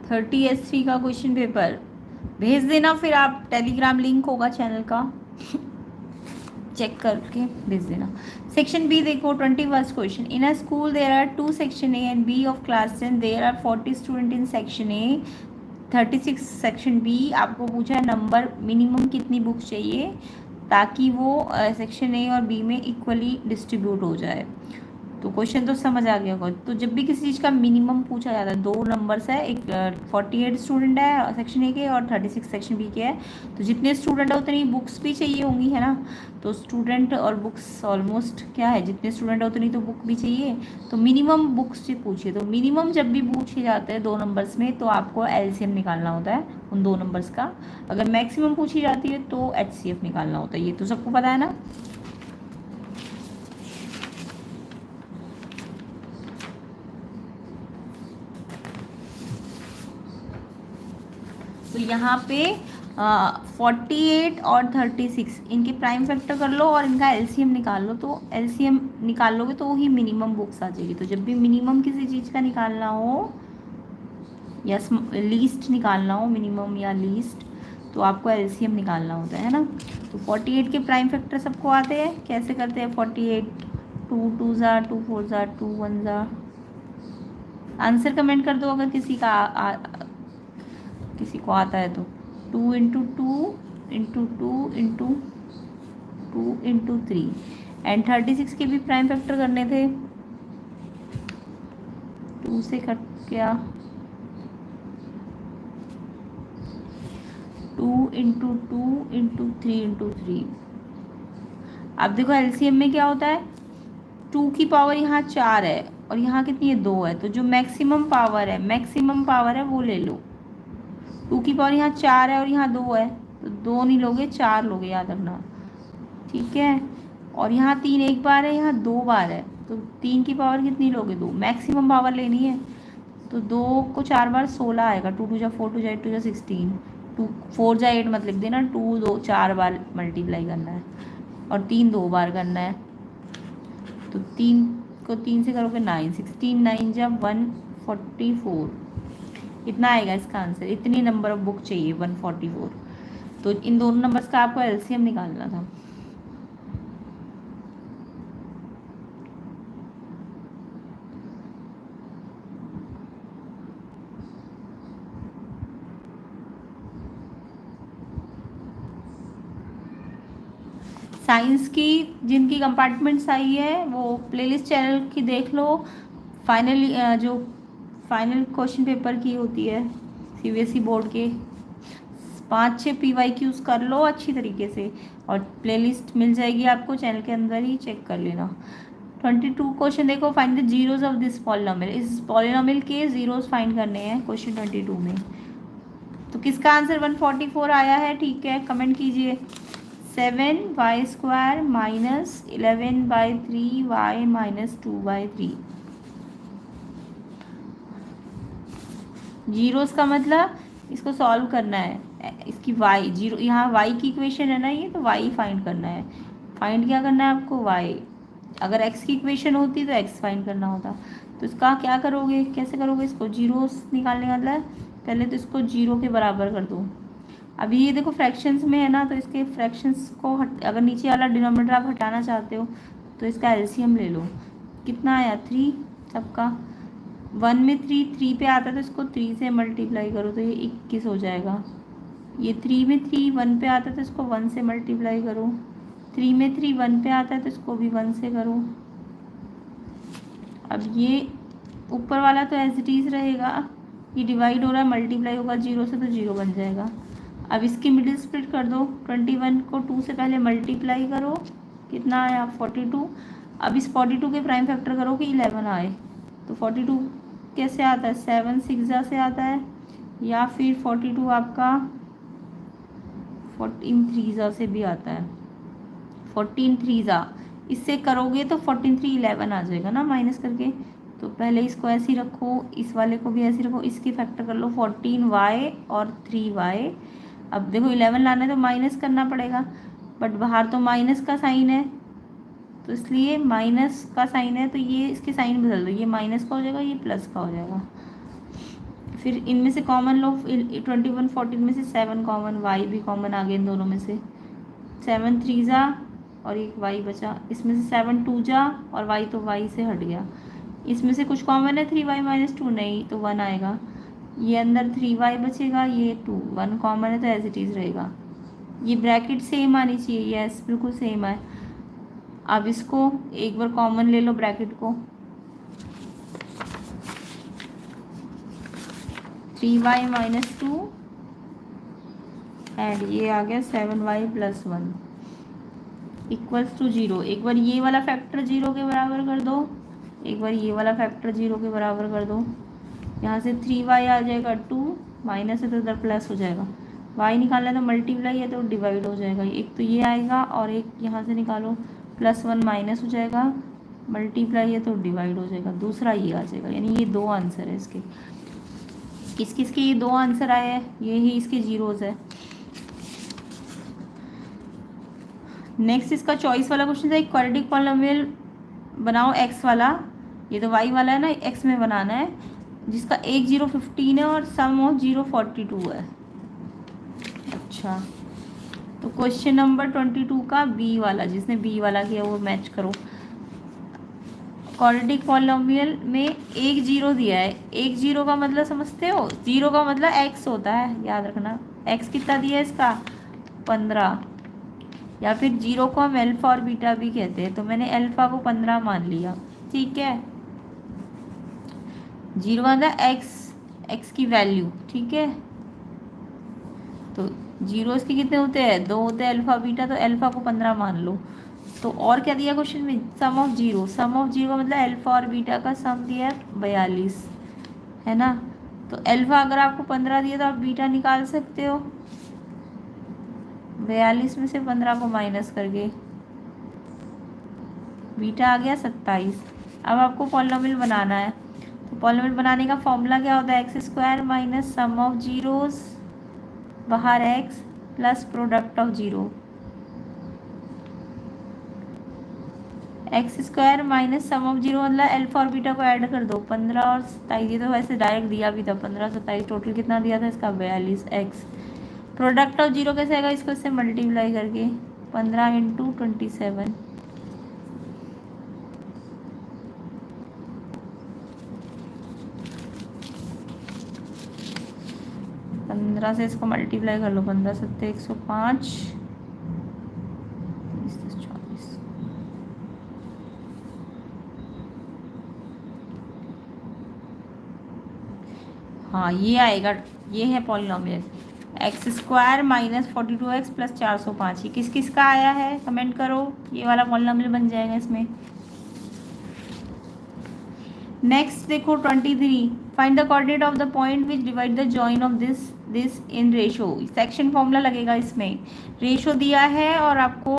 थर्टी एस थ्री का क्वेश्चन पेपर भेज देना, फिर आप टेलीग्राम लिंक होगा चैनल का, चेक करके भेज देना। सेक्शन बी देखो, 21st question. In a school there are 2 section A and B of class 10, there are 40 student in section A, 36 section B. आपको पूछा है नंबर मिनिमम कितनी बुक्स चाहिए ताकि वो सेक्शन ए और बी में इक्वली डिस्ट्रीब्यूट हो जाए। तो क्वेश्चन तो समझ आ गया होगा। तो जब भी किसी चीज़ का मिनिमम पूछा जाता है, 2 नंबर्स है, एक 48 स्टूडेंट है सेक्शन ए के और 36 सेक्शन बी के है, तो जितने स्टूडेंट है उतनी बुक्स भी चाहिए होंगी, है ना। तो स्टूडेंट और बुक्स ऑलमोस्ट क्या है, जितने स्टूडेंट है उतनी तो बुक भी चाहिए, तो मिनिमम बुक्स से पूछिए। तो मिनिमम जब भी पूछे जाते हैं 2 नंबर्स में, तो आपको एलसीएम निकालना होता है उन 2 नंबर्स का। अगर मैक्सिमम पूछी जाती है तो एचसीएफ निकालना होता है। ये तो सबको पता है ना। तो यहाँ पे 48 और 36 इनके प्राइम फैक्टर कर लो और इनका एलसीएम निकाल लो। तो एलसीएम निकाल लोगे तो ही मिनिमम बुक्स आ जाएगी। तो जब भी मिनिमम किसी चीज़ का निकालना हो या लीस्ट निकालना हो, मिनिमम या लीस्ट, तो आपको एलसीएम निकालना होता है ना। तो 48 के प्राइम फैक्टर सबको आते हैं, कैसे करते हैं? 48 2 2 ज़ा 2 4 ज़ा 2 1 ज़ा। आंसर कमेंट कर दो अगर किसी को आता है तो। 2 into 2 into 2 into 2 into 3 and 36 के भी प्राइम फैक्टर करने थे। 2 से कट गया, 2 इंटू 2 इंटू 3 इंटू 3। अब देखो एलसीएम में क्या होता है, 2 की पावर यहाँ 4 है और यहाँ कितनी है, 2 है। तो जो मैक्सिमम पावर है वो ले लो। 2 की पावर यहाँ 4 है और यहाँ 2 है, तो 2 नहीं लोगे, 4 लोगे, याद रखना, ठीक है। और यहाँ 3 एक बार है, यहाँ 2 बार है, तो 3 की पावर कितनी लोगे, 2। मैक्सिमम पावर लेनी है तो 2 को 4 बार 16 आएगा। 2 2 जा 4 2 जा 8 2 जा 16, 2 4 जा 8 मत लिख देना, 2 2 4 बार मल्टीप्लाई करना है और 3 2 बार करना है। तो 3 को 3 से करोगे 9, 16 9 जा 1 144 इतना आएगा इसका आंसर। इतनी नंबर ऑफ बुक चाहिए 144। तो इन दोनों नंबर्स का आपको एलसीएम निकालना था। साइंस की जिनकी कंपार्टमेंट्स आई है वो प्लेलिस्ट चैनल की देख लो। फाइनल जो फाइनल क्वेश्चन पेपर की होती है सीबीएसई बोर्ड के 5-6 PYQs कर लो अच्छी तरीके से, और प्लेलिस्ट मिल जाएगी आपको चैनल के अंदर ही, चेक कर लेना। 22 क्वेश्चन देखो, find the zeros of this polynomial. इस पॉलिनोमियल के जीरोज फाइंड करने हैं क्वेश्चन 22 में। तो किसका आंसर 144 आया है? ठीक है, कमेंट कीजिए। 7y² minus 11/3y minus 2/3। Zeros का मतलब इसको सॉल्व करना है, इसकी y जीरो, यहाँ y की इक्वेशन है ना ये, तो y फाइंड करना है। फाइंड क्या करना है आपको? y। अगर x की इक्वेशन होती तो x फाइंड करना होता। तो इसका क्या करोगे, कैसे करोगे इसको? जीरोस निकालने का मतलब पहले तो इसको जीरो के बराबर कर दो। अभी ये देखो फ्रैक्शंस में है ना, तो इसके फ्रैक्शंस को अगर नीचे वाला डिनोमिनेटर आप हटाना चाहते हो तो इसका एलसीएम ले लो। कितना आया? 3 सबका। 1 में 3 पे आता है तो इसको 3 से मल्टीप्लाई करो तो ये 21 हो जाएगा। ये 3 में 3 1 पे आता है तो इसको 1 से मल्टीप्लाई करो। 3 में 3 1 पे आता है तो इसको भी 1 से करो। अब ये ऊपर वाला तो एज इट इज रहेगा, ये डिवाइड हो रहा है, मल्टीप्लाई होगा जीरो से तो जीरो बन जाएगा। अब इसकी मिडिल स्प्लिट कर दो। 21 को 2 से पहले मल्टीप्लाई करो, कितना आया? 42। अब इस 42 के प्राइम फैक्टर करो कि 11 आए। तो 42 कैसे आता है? 7 6 से आता है, या फिर 42 आपका 14 3 से भी आता है। 14 3 इससे करोगे तो 14 3 11 आ जाएगा ना माइनस करके। तो पहले इसको ऐसे ही रखो, इस वाले को भी ऐसे ही रखो, इसकी फैक्टर कर लो 14y और 3y। अब देखो 11 लाना है तो माइनस करना पड़ेगा, बट बाहर तो माइनस का साइन है, तो इसलिए माइनस का साइन है तो ये इसके साइन बदल दो, ये माइनस का हो जाएगा, ये प्लस का हो जाएगा। फिर इनमें से कॉमन लो, 21 14 में से 7 कॉमन, y भी कॉमन आ गए इन दोनों में से। 7 3 और एक y बचा, इसमें से 7 2 और y तो y से हट गया। इसमें से कुछ कॉमन है, 3y माइनस 2 नहीं तो 1 आएगा। ये अंदर 3y बचेगा, ये 2 1 कॉमन है तो एज इट इज़ रहेगा। ये ब्रैकेट सेम आनी चाहिए, यस बिल्कुल सेम है। अब इसको एक बार कॉमन ले लो ब्रैकेट को, 3y माइनस 2 एंड ये आ गया 7y प्लस 1 इक्वल्स टू 0। एक बार ये वाला फैक्टर 0 के बराबर कर दो, एक बार ये वाला फैक्टर 0 के बराबर कर दो। यहाँ से 3y आ जाएगा 2, माइनस है तो उधर प्लस हो जाएगा। y निकालना है तो मल्टीप्लाई है तो डिवाइड हो जाएगा। एक तो ये आएगा और एक यहाँ से निकालो, +1 माइनस हो जाएगा, मल्टीप्लाई है तो डिवाइड हो जाएगा। दूसरा ये आ जाएगा, यानी ये 2 आंसर है इसके। किस किस के ये 2 आंसर आए हैं? ये ही इसके जीरोज है। नेक्स्ट इसका चॉइस वाला क्वेश्चन है, क्वाड्रेटिक पॉलिनोमियल बनाओ x वाला, ये तो y वाला है ना, x में बनाना है, जिसका 1 0 15 है और सम ऑफ 0 42 है। अच्छा, तो क्वेश्चन नंबर 22 का बी वाला, जिसने बी वाला किया वो मैच करो। क्वाड्रेटिक पॉलिनोमियल में 1 0 दिया है, 1 0 का मतलब समझते हो? 0 का मतलब x होता है, याद रखना। x कितना दिया है इसका? 15, या फिर 0 को हम अल्फा और बीटा भी कहते हैं, तो मैंने अल्फा को 15 मान लिया, ठीक है। 0 मतलब x की वैल्यू, ठीक है। तो जीरोस के कितने होते हैं? 2 होते हैं अल्फा बीटा, तो अल्फा को 15 मान लो। तो और क्या दिया क्वेश्चन में? सम ऑफ 0, सम ऑफ 0 का मतलब अल्फा और बीटा का सम दिया है 42, है ना। तो अल्फा अगर आपको 15 दिया तो आप बीटा निकाल सकते हो 42 में से 15 को माइनस करके, बीटा आ गया 27। अब आपको पॉलिनोमियल बनाना है, तो पॉलिनोमियल बनाने का फॉर्मूला क्या होता है? x² minus sum of zeros, बाहर x plus product of 0। X square minus sum of zero मतलब अल्फा और बीटा को ऐड कर दो, 15 और 27, ये तो वैसे डायरेक्ट दिया भी था, 15 27 टोटल कितना दिया था इसका 42 एक्स। प्रोडक्ट ऑफ जीरो कैसे आएगा, इसको इससे मल्टीप्लाई करके 15 इंटू 27, 15 से इसको मल्टीप्लाई कर लो, 15 सत्ते 105, 40। हाँ ये आएगा, ये है polynomial x square minus 42x plus 405। ये किस किस का आया है कमेंट करो, ये वाला पॉलिनोमियल बन जाएगा इसमें। नेक्स्ट देखो 23, find the coordinate of the point which divide the join of this in ratio. Section formula लगेगा इसमें, रेशो दिया है और आपको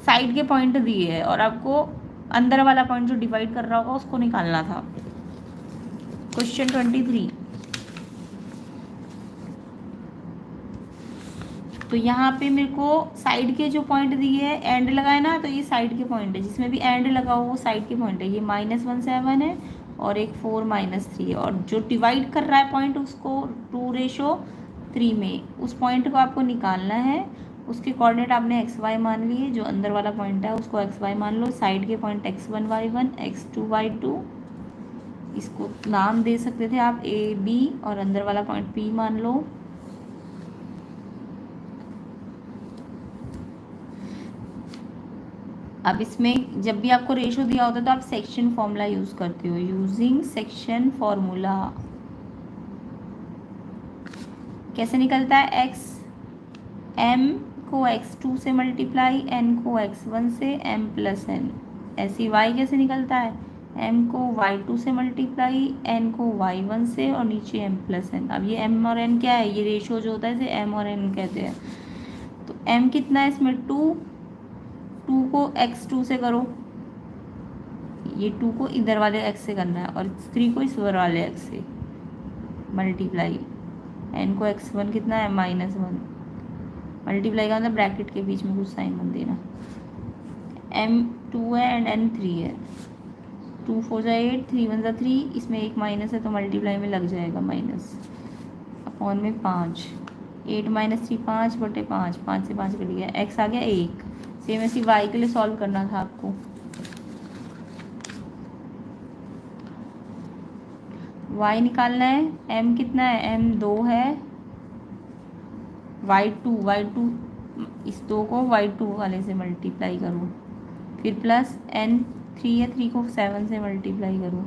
साइड के पॉइंट दिए है और आपको अंदर वाला पॉइंट जो डिवाइड कर रहा होगा उसको निकालना था। क्वेश्चन 23, तो यहाँ पे मेरे को साइड के जो पॉइंट दिए है एंड लगाए ना, तो ये साइड के पॉइंट है, जिसमें भी एंड लगा हो वो साइड के पॉइंट है। ये -17 है और एक 4 -3 है, और जो डिवाइड कर रहा है पॉइंट उसको 2:3 में, उस पॉइंट को आपको निकालना है। उसके कोऑर्डिनेट आपने XY मान लिए, जो अंदर वाला पॉइंट है उसको XY मान लो, साइड के point X1 Y1 X2 Y2, इसको नाम दे सकते थे आप AB, और अंदर वाला पॉइंट P मान लो। अब इसमें जब भी आपको रेशो दिया होता है तो आप सेक्शन फॉर्मूला यूज करते हो, यूजिंग सेक्शन फॉर्मूला। कैसे निकलता है, x m को x2 से मल्टीप्लाई, n को x1 से, m प्लस n। ऐसी y कैसे निकलता है, m को y2 से मल्टीप्लाई, n को y1 से, और नीचे m प्लस n। अब ये m और n क्या है, ये रेशो जो होता है इसे m और n कहते हैं। तो m कितना है इसमें 2 को x2 से करो, ये 2 को इधर वाले x से करना है, और 3 को इस वाले x से मल्टीप्लाई, n को x1 कितना है -1, मल्टीप्लाई का मतलब ब्रैकेट के बीच में कुछ साइन मत देना। m 2 है एंड n 3 है, 2 4 जा 8, 3 1 जा 3, इसमें एक माइनस है तो मल्टीप्लाई में लग जाएगा माइनस, अपॉन में 5, 8 -3 5/5, 5 से 5 कट गया, x आ गया 1। सेम ऐसी y के लिए सॉल्व करना था आपको। y निकालना है, m कितना है, m 2 है, y2 इस 2 को y2 वाले से मल्टीप्लाई करो, फिर प्लस n 3 है, 3 को 7 से मल्टीप्लाई करो,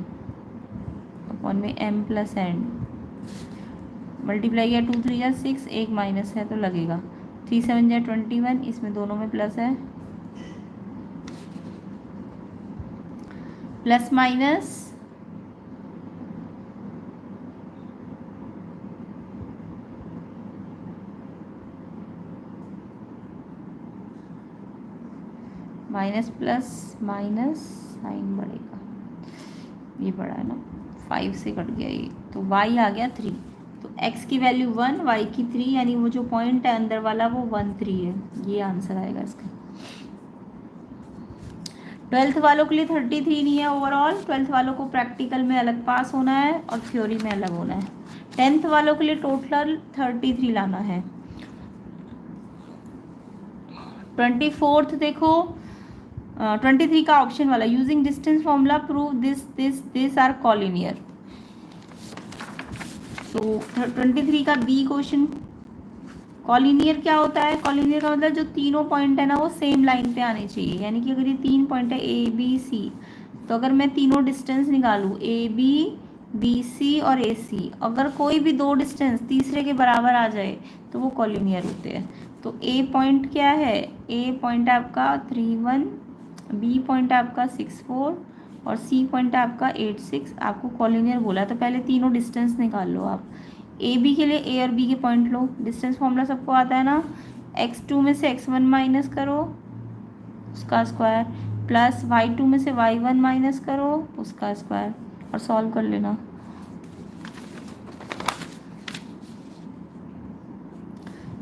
अपॉन में m प्लस n, मल्टीप्लाई किया 2 3 या 6, एक माइनस है तो लगेगा, 3 7 जा 21, इसमें दोनों में प्लस है, plus minus minus plus minus sign बढ़ेगा, ये बढ़ा है ना, 5 से कट गया ये, तो y आ गया 3। तो x की वैल्यू 1, y की 3, यानी वो जो पॉइंट है अंदर वाला वो 1 3 है, ये आंसर आएगा इसका। 12th वालों के लिए 33 नहीं है ओवरऑल, 12th वालों को प्रैक्टिकल में अलग पास होना है और थ्योरी में अलग होना है। 10th वालों के लिए टोटल 33 लाना है। 24th देखो, 23 का ऑप्शन वाला, using distance formula prove this are collinear. तो 23 का बी क्वेश्चन, कॉलिनियर क्या होता है, कॉलिनियर का मतलब जो तीनों पॉइंट है ना वो सेम लाइन पे आने चाहिए, यानी कि अगर ये 3 पॉइंट है ए बी सी, तो अगर मैं तीनों डिस्टेंस निकालूँ ए बी बी सी और ए सी, अगर कोई भी 2 डिस्टेंस तीसरे के बराबर आ जाए तो वो कॉलिनियर होते हैं। तो ए पॉइंट क्या है, ए पॉइंट है आपका 3 1, बी पॉइंट है आपका 6 4, और सी पॉइंट है आपका 8 6, आपको कॉलिनियर बोला। तो पहले तीनों डिस्टेंस निकाल लो आप। ए बी के लिए ए और बी के पॉइंट लो, डिस्टेंस फॉर्मूला सबको आता है ना, x2 में से x1 माइनस करो उसका स्क्वायर, प्लस y2 में से y1 माइनस करो उसका स्क्वायर, और सॉल्व कर लेना।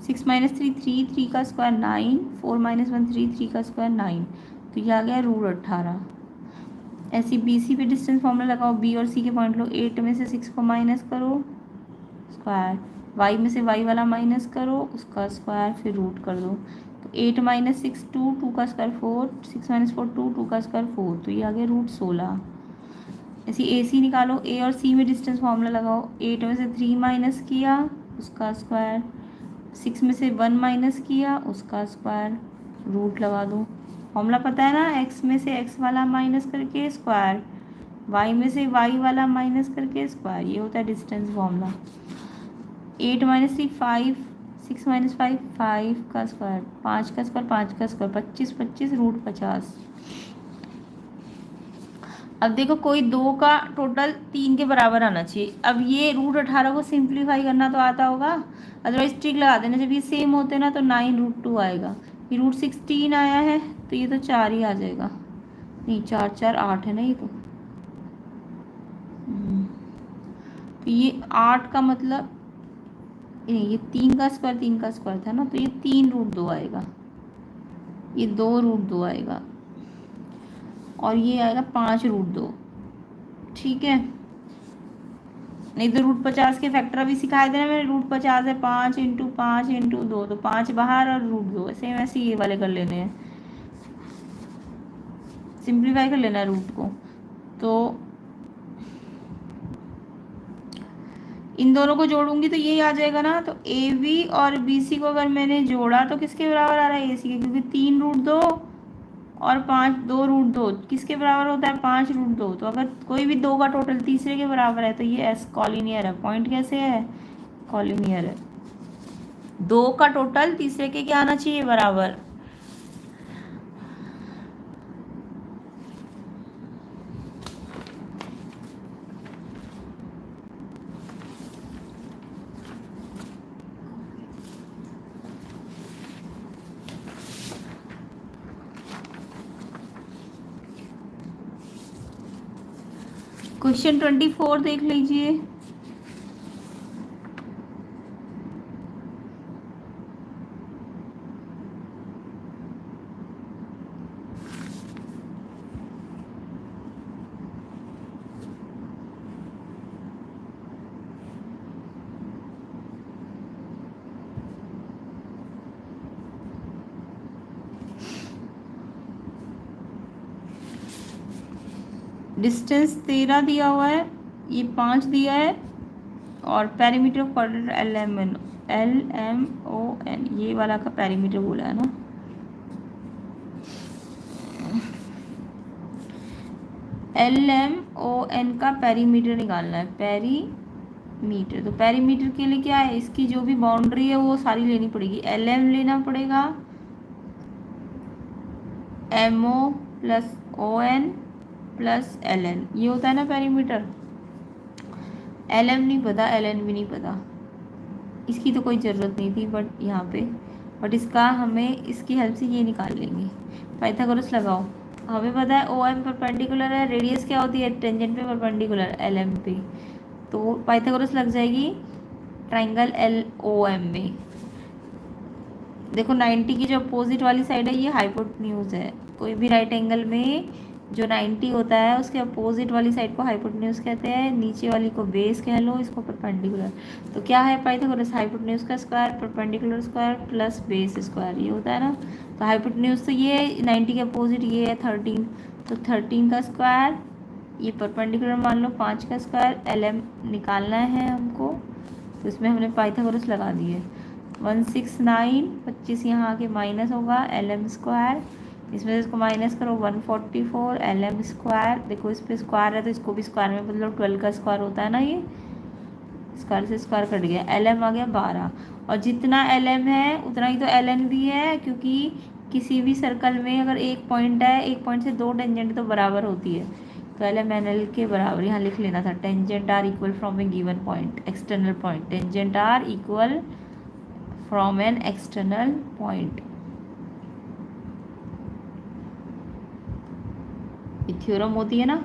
सिक्स माइनस 3 3, 3 का स्क्वायर 9, 4 - 1 3, 3 का स्क्वायर 9, तो ये आ गया √18। ऐसी बी सी पे डिस्टेंस फॉर्मूला लगाओ, बी और सी के पॉइंट लो, 8 में से 6 को माइनस करो स्क्वायर, वाई में से वाई वाला माइनस करो उसका स्क्वायर, फिर रूट कर दो। तो 8 माइनस 6 2, 2 का स्क्वायर 4, 6 माइनस 4 2, 2 का स्क्वायर 4, तो ये आ गया √16। ऐसे ए सी निकालो, ए और सी में डिस्टेंस फॉर्मूला लगाओ, 8 में से 3 माइनस किया उसका स्क्वायर, 6 में से 1 माइनस किया उसका स्क्वायर, रूट लगा दो। फॉर्मूला पता है ना, एक्स में से एक्स वाला माइनस करके स्क्वायर, वाई में से वाई वाला माइनस करके स्क्वायर, ये होता है डिस्टेंस फॉर्मूला। 8 माइनस 3 5, 6 माइनस 5 5 का स्क्वायर, 5 का स्क्वायर 5 का स्क्वायर, 25 25 √50। अब देखो कोई दो का टोटल 3 के बराबर आना चाहिए। अब ये √18 को सिंप्लीफाई करना तो आता होगा, अदरवाइज ट्रिक लगा देना, जब ये सेम होते ना तो 9√2 आएगा। ये √16 आया है तो ये तो 4 ही आ जाएगा, नहीं 4 4 8 है ना ये तो। तो ये 8 का मतलब नहीं, ये 3 का स्क्वायर था ना, तो ये 3√2 आएगा, ये 2√2 आएगा और ये आएगा 5√2। ठीक है, नहीं तो √50 के फैक्टर अभी सिखाए थे ना मैंने, √50 है 5 इंटू 5 इंटू 2, तो 5 बाहर और √2, सेम ऐसे ये वाले कर लेने हैं, सिंप्लीफाई कर लेना है रूट को। तो इन दोनों को जोड़ूंगी तो ये आ जाएगा ना, तो ए बी और बी सी को अगर मैंने जोड़ा तो किसके बराबर आ रहा है, ए सी के, क्योंकि 3√2 और 5 2√2 किसके बराबर होता है, 5√2। तो अगर कोई भी दो का टोटल तीसरे के बराबर है तो ये एस कॉलिनियर है। पॉइंट कैसे है, कॉलिनियर है। दो का टोटल तीसरे के क्या आना चाहिए, बराबर। क्वेश्चन 24 देख लीजिए। डिस्टेंस 13 दिया हुआ है, ये 5 दिया है, और पेरीमीटर ऑफ क्वाड्रेंट LMON, ये वाला का पेरीमीटर बोला है ना। LMON का पेरीमीटर निकालना है, पेरीमीटर। तो पेरीमीटर के लिए क्या है, इसकी जो भी बाउंड्री है वो सारी लेनी पड़ेगी। LM लेना पड़ेगा, MO plus ON plus LN, ये होता है ना पेरीमीटर। LM नहीं पता, LN भी नहीं पता, इसकी तो कोई ज़रूरत नहीं थी बट यहाँ पे, बट इसका हमें इसकी हेल्प से ये निकाल लेंगे। पाइथागोरस लगाओ, हमें पता है OM परपेंडिकुलर है, रेडियस क्या होती है, टेंजेंट पे परपेंडिकुलर, LM पे, तो पाइथागोरस लग जाएगी ट्राइंगल LOM में। देखो 90 की जो अपोजिट वाली साइड है ये हाइपोटेन्यूज है, कोई भी राइट एंगल में जो 90 होता है उसके अपोजिट वाली साइड को हाइपोटेन्यूज कहते हैं, नीचे वाली को बेस कह लो, इसको परपेंडिकुलर। तो क्या है पाइथागोरस, हाइपोटेन्यूज का square perpendicular square plus base square, ये होता है ना। तो हाइपोटेन्यूज तो ये 90 के अपोजिट ये है 13, तो 13 का स्क्वायर, ये परपेंडिकुलर मान लो 5 का स्क्वायर, LM निकालना है हमको, तो इसमें हमने पाइथागोरस लगा दिए। 169, 25 यहाँ आके माइनस होगा, LM स्क्वायर, इसमें से इसको माइनस करो 144 LM स्क्वायर। देखो इस पे स्क्वायर है तो इसको भी स्क्वायर में बदलो, 12 का स्क्वायर होता है ना, ये स्क्वायर से स्क्वायर कट गया, LM आ गया 12। और जितना LM है उतना ही तो LN भी है, क्योंकि किसी भी सर्कल में अगर एक पॉइंट है, एक पॉइंट से दो टेंजेंट तो बराबर होती है, तो LM NL के बराबर यहाँ लिख लेना था। Tangent are equal from a given point, external point, tangent are equal from an external point. Theorem होती है ना,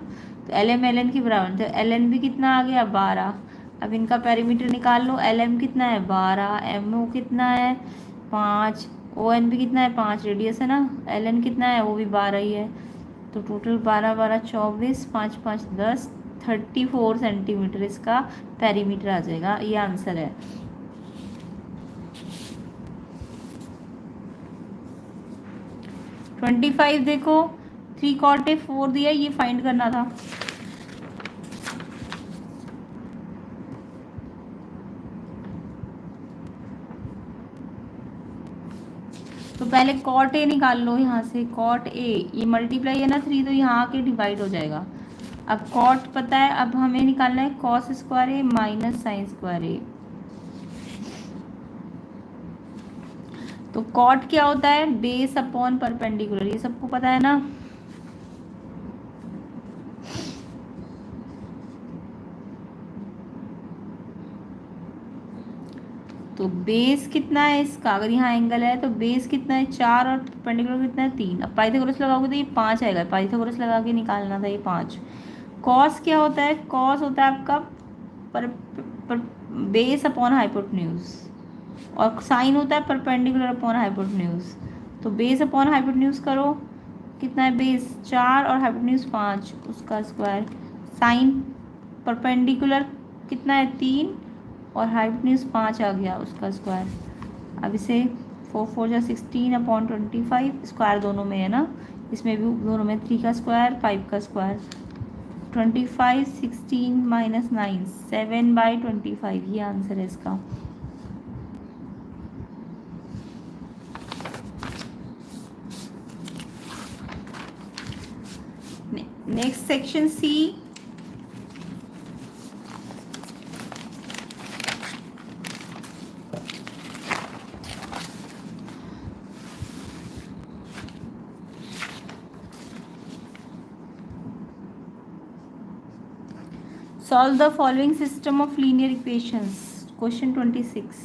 तो LM LN के बराबर, तो LN भी कितना आ गया 12। अब इनका पेरीमीटर निकाल लो, LM कितना है 12, MO कितना है 5, ओ एन भी कितना है 5 रेडियस है ना, एल एन कितना है वो भी 12 ही है, तो टोटल 12 12 24, 5 5 10, 34 सेंटीमीटर इसका पेरीमीटर आ जाएगा। ये आंसर है। 25 देखो 3 cot A 4 दिया, ये फाइंड करना था। तो पहले cot A निकाल लो यहाँ से, cot A ये मल्टीप्लाई है ना 3, तो यहाँ आके डिवाइड हो जाएगा। अब cot पता है, अब हमें निकालना है cos square A minus sine square A। तो cot क्या होता है, बेस अपॉन परपेंडिकुलर, ये सबको पता है ना। तो बेस कितना है इसका, अगर यहाँ एंगल है तो बेस कितना है 4 और परपेंडिकुलर कितना है 3। अब पाइथागोरस लगाओगे तो ये 5 आएगा, पाइथागोरस लगा के निकालना था ये 5। कॉस क्या होता है, कॉस होता है आपका पर बेस अपॉन हाइपोटेन्यूज, और साइन होता है परपेंडिकुलर अपॉन हाइपोटेन्यूज। तो बेस अपॉन हाइपोटेन्यूज करो, कितना है बेस 4 और हाइपोटेन्यूज 5, उसका स्क्वायर। साइन परपेंडिकुलर कितना है 3 और हाइपोटेन्यूज 5 आ गया, उसका स्क्वायर। अब इसे 4 4 जा 16 अपॉन 25, स्क्वायर दोनों में है ना, इसमें भी दोनों में 3 का स्क्वायर 5 का स्क्वायर। 25 16 माइनस 9 7/25, ये आंसर है इसका। Next section C, solve the following system of linear equations। क्वेश्चन 26,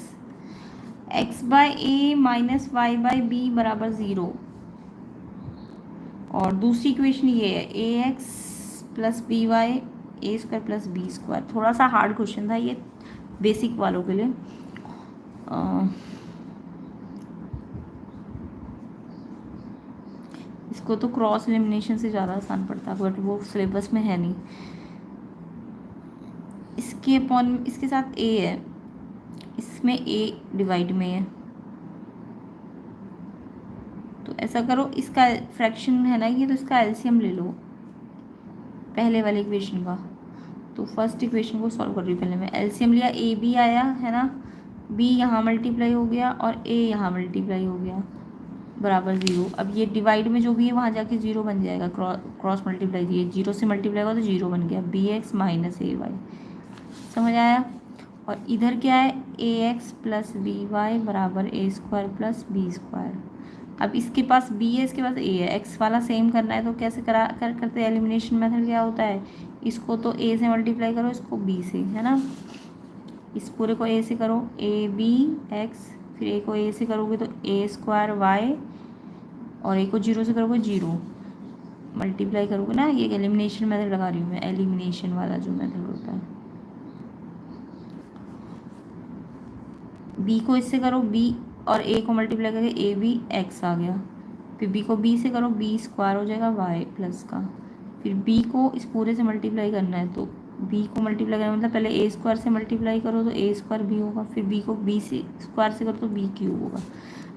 x by a minus y by b बराबर 0, और दूसरी इक्वेशन ये है ए एक्स प्लस बी वाई ए स्क्वायर प्लस बी स्क्वायर। थोड़ा सा हार्ड क्वेश्चन था ये बेसिक वालों के लिए। इसको तो क्रॉस एलिमिनेशन से ज़्यादा आसान पड़ता है, बट वो सिलेबस में है नहीं। इसके अपॉन इसके साथ ए है, इसमें ए डिवाइड में है, तो ऐसा करो इसका फ्रैक्शन है ना ये, तो इसका एलसीएम ले लो पहले वाली इक्वेशन का। तो फर्स्ट इक्वेशन को सॉल्व कर रही हूँ पहले मैं। एलसीएम लिया, ए बी आया है ना, बी यहाँ मल्टीप्लाई हो गया और ए यहाँ मल्टीप्लाई हो गया, बराबर 0। अब ये डिवाइड में जो भी है वहाँ जाके 0 बन जाएगा, क्रॉस मल्टीप्लाई दिए 0 से मल्टीप्लाई हुआ तो 0 बन गया, बी एक्स माइनस ए वाई। समझ आया। और इधर क्या है, ए एक्स प्लस बी वाई बराबर ए स्क्वायर प्लस बी स्क्वायर। अब इसके पास बी है, इसके पास ए है, एक्स वाला सेम करना है तो कैसे करते हैं, एलिमिनेशन मेथड क्या होता है, इसको तो ए से मल्टीप्लाई करो, इसको बी से, है ना। इस पूरे को ए से करो, ए बी एक्स, फिर ए को ए से करोगे तो ए स्क्वायर वाई, और ए को 0 से करोगे 0, मल्टीप्लाई करोगे ना। ये एलिमिनेशन मेथड लगा रही हूँ मैं, एलिमिनेशन वाला जो मेथड होता है। बी को इससे करो बी, और ए को मल्टीप्लाई करके ए बी एक्स आ गया, फिर बी को बी से करो बी स्क्वायर हो जाएगा वाई प्लस का, फिर बी को इस पूरे से मल्टीप्लाई करना है, तो बी को मल्टीप्लाई करना मतलब पहले ए स्क्वायर से मल्टीप्लाई करो तो ए स्क्वायर बी होगा, फिर बी को बी से स्क्वायर से करो तो बी क्यूब होगा।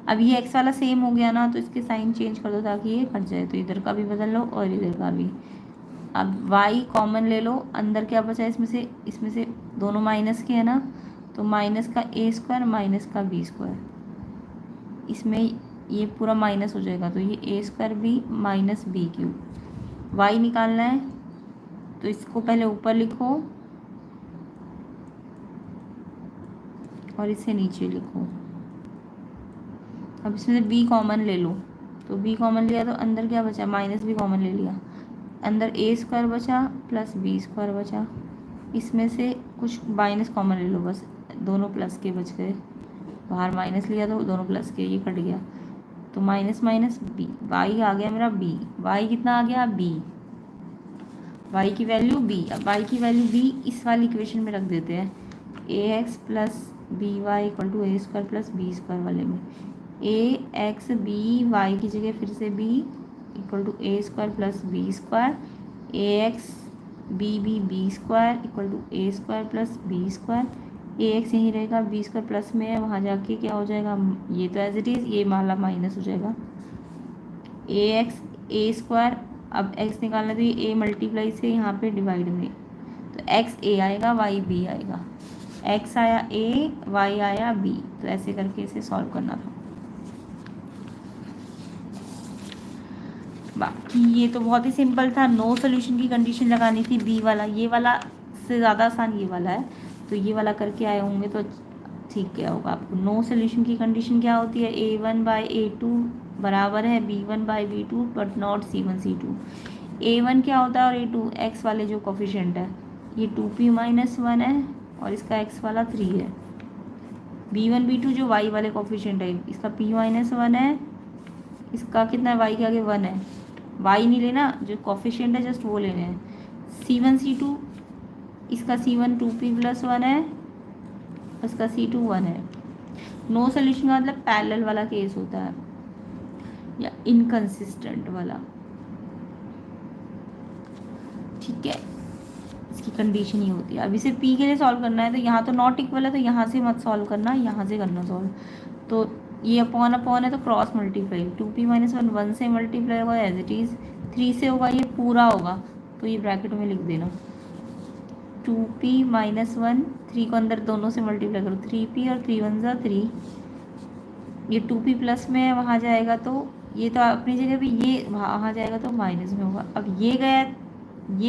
अब ये एक्स वाला सेम हो गया ना, तो इसके साइन चेंज कर दो ताकि ये कट जाए, तो इधर का भी बदल लो और इधर का भी। अब वाई कॉमन ले लो, अंदर क्या बचा है इसमें से दोनों माइनस के है ना, तो माइनस का ए स्क्वायर माइनस का बी स्क्वायर, इसमें ये पूरा माइनस हो जाएगा, तो ये a square b minus b cube. Y निकालना है तो इसको पहले ऊपर लिखो और इसे नीचे लिखो। अब इसमें से बी कॉमन ले लो, तो बी कॉमन लिया तो अंदर क्या बचा, माइनस बी कॉमन ले लिया, अंदर ए स्क्वायर बचा प्लस बी स्क्वायर बचा, इसमें से कुछ माइनस कॉमन ले लो बस, दोनों प्लस के बच गए, बाहर माइनस लिया तो दोनों प्लस के, ये कट गया, तो माइनस माइनस बी, वाई आ गया मेरा बी, वाई कितना आ गया बी, वाई की वैल्यू बी। अब वाई की वैल्यू बी इस वाली इक्वेशन में रख देते हैं, a x plus b y equal to a square plus b square वाले में। ए एक्स बी वाई की जगह फिर से b equal to a square plus b square, a x b square equal to a square plus b square, a x यहीं रहेगा, बी स्क्वायर प्लस में है, वहाँ जाके क्या हो जाएगा, ये तो एज इट इज़, ये माला माइनस हो जाएगा, ए एक्स ए स्क्वायर, अब एक्स निकालना तो ये ए मल्टीप्लाई से यहाँ पे डिवाइड में, तो एक्स ए आएगा वाई बी आएगा, एक्स आया ए वाई आया बी, तो ऐसे करके इसे सॉल्व करना था। बाकी ये तो बहुत ही सिंपल था, नो सोल्यूशन की कंडीशन लगानी थी, बी वाला, ये वाला से ज़्यादा आसान ये वाला है, तो ये वाला करके आए होंगे तो ठीक क्या होगा आपको। नो सोल्यूशन की कंडीशन क्या होती है, a1/a2 बराबर है b1/b2 but not c1c2। a1 क्या होता है और a2 x वाले जो कोफिशिएंट है, ये 2p-1 है और इसका x वाला 3 है। b1b2 जो y वाले कोफिशिएंट है, इसका p-1 है, इसका कितना है, y के आगे 1 है, y नहीं लेना, जो कोफिशिएंट है जस्ट वो लेने हैं। c1c2, इसका c1 2p+1 है, उसका c2 1 है। नो सोल्यूशन का मतलब पैरेलल वाला केस होता है या इनकंसिस्टेंट वाला, ठीक है, इसकी कंडीशन ये होती है। अब इसे p के लिए सॉल्व करना है तो यहाँ तो नॉट इक्वल है, तो यहाँ से मत सॉल्व करना, यहाँ से करना सॉल्व। तो ये अपॉन अपॉन है तो क्रॉस मल्टीप्लाई, 2p-1 1 से मल्टीप्लाई होगा एज इट इज़, 3 से होगा, ये पूरा होगा तो ये ब्रैकेट में लिख देना, 2p-1, 3 को अंदर दोनों से मल्टीप्लाई करो, 3p और 3 1 3, ये 2p प्लस में है, वहाँ जाएगा तो ये तो अपनी जगह भी, ये वहाँ जाएगा तो माइनस में होगा। अब ये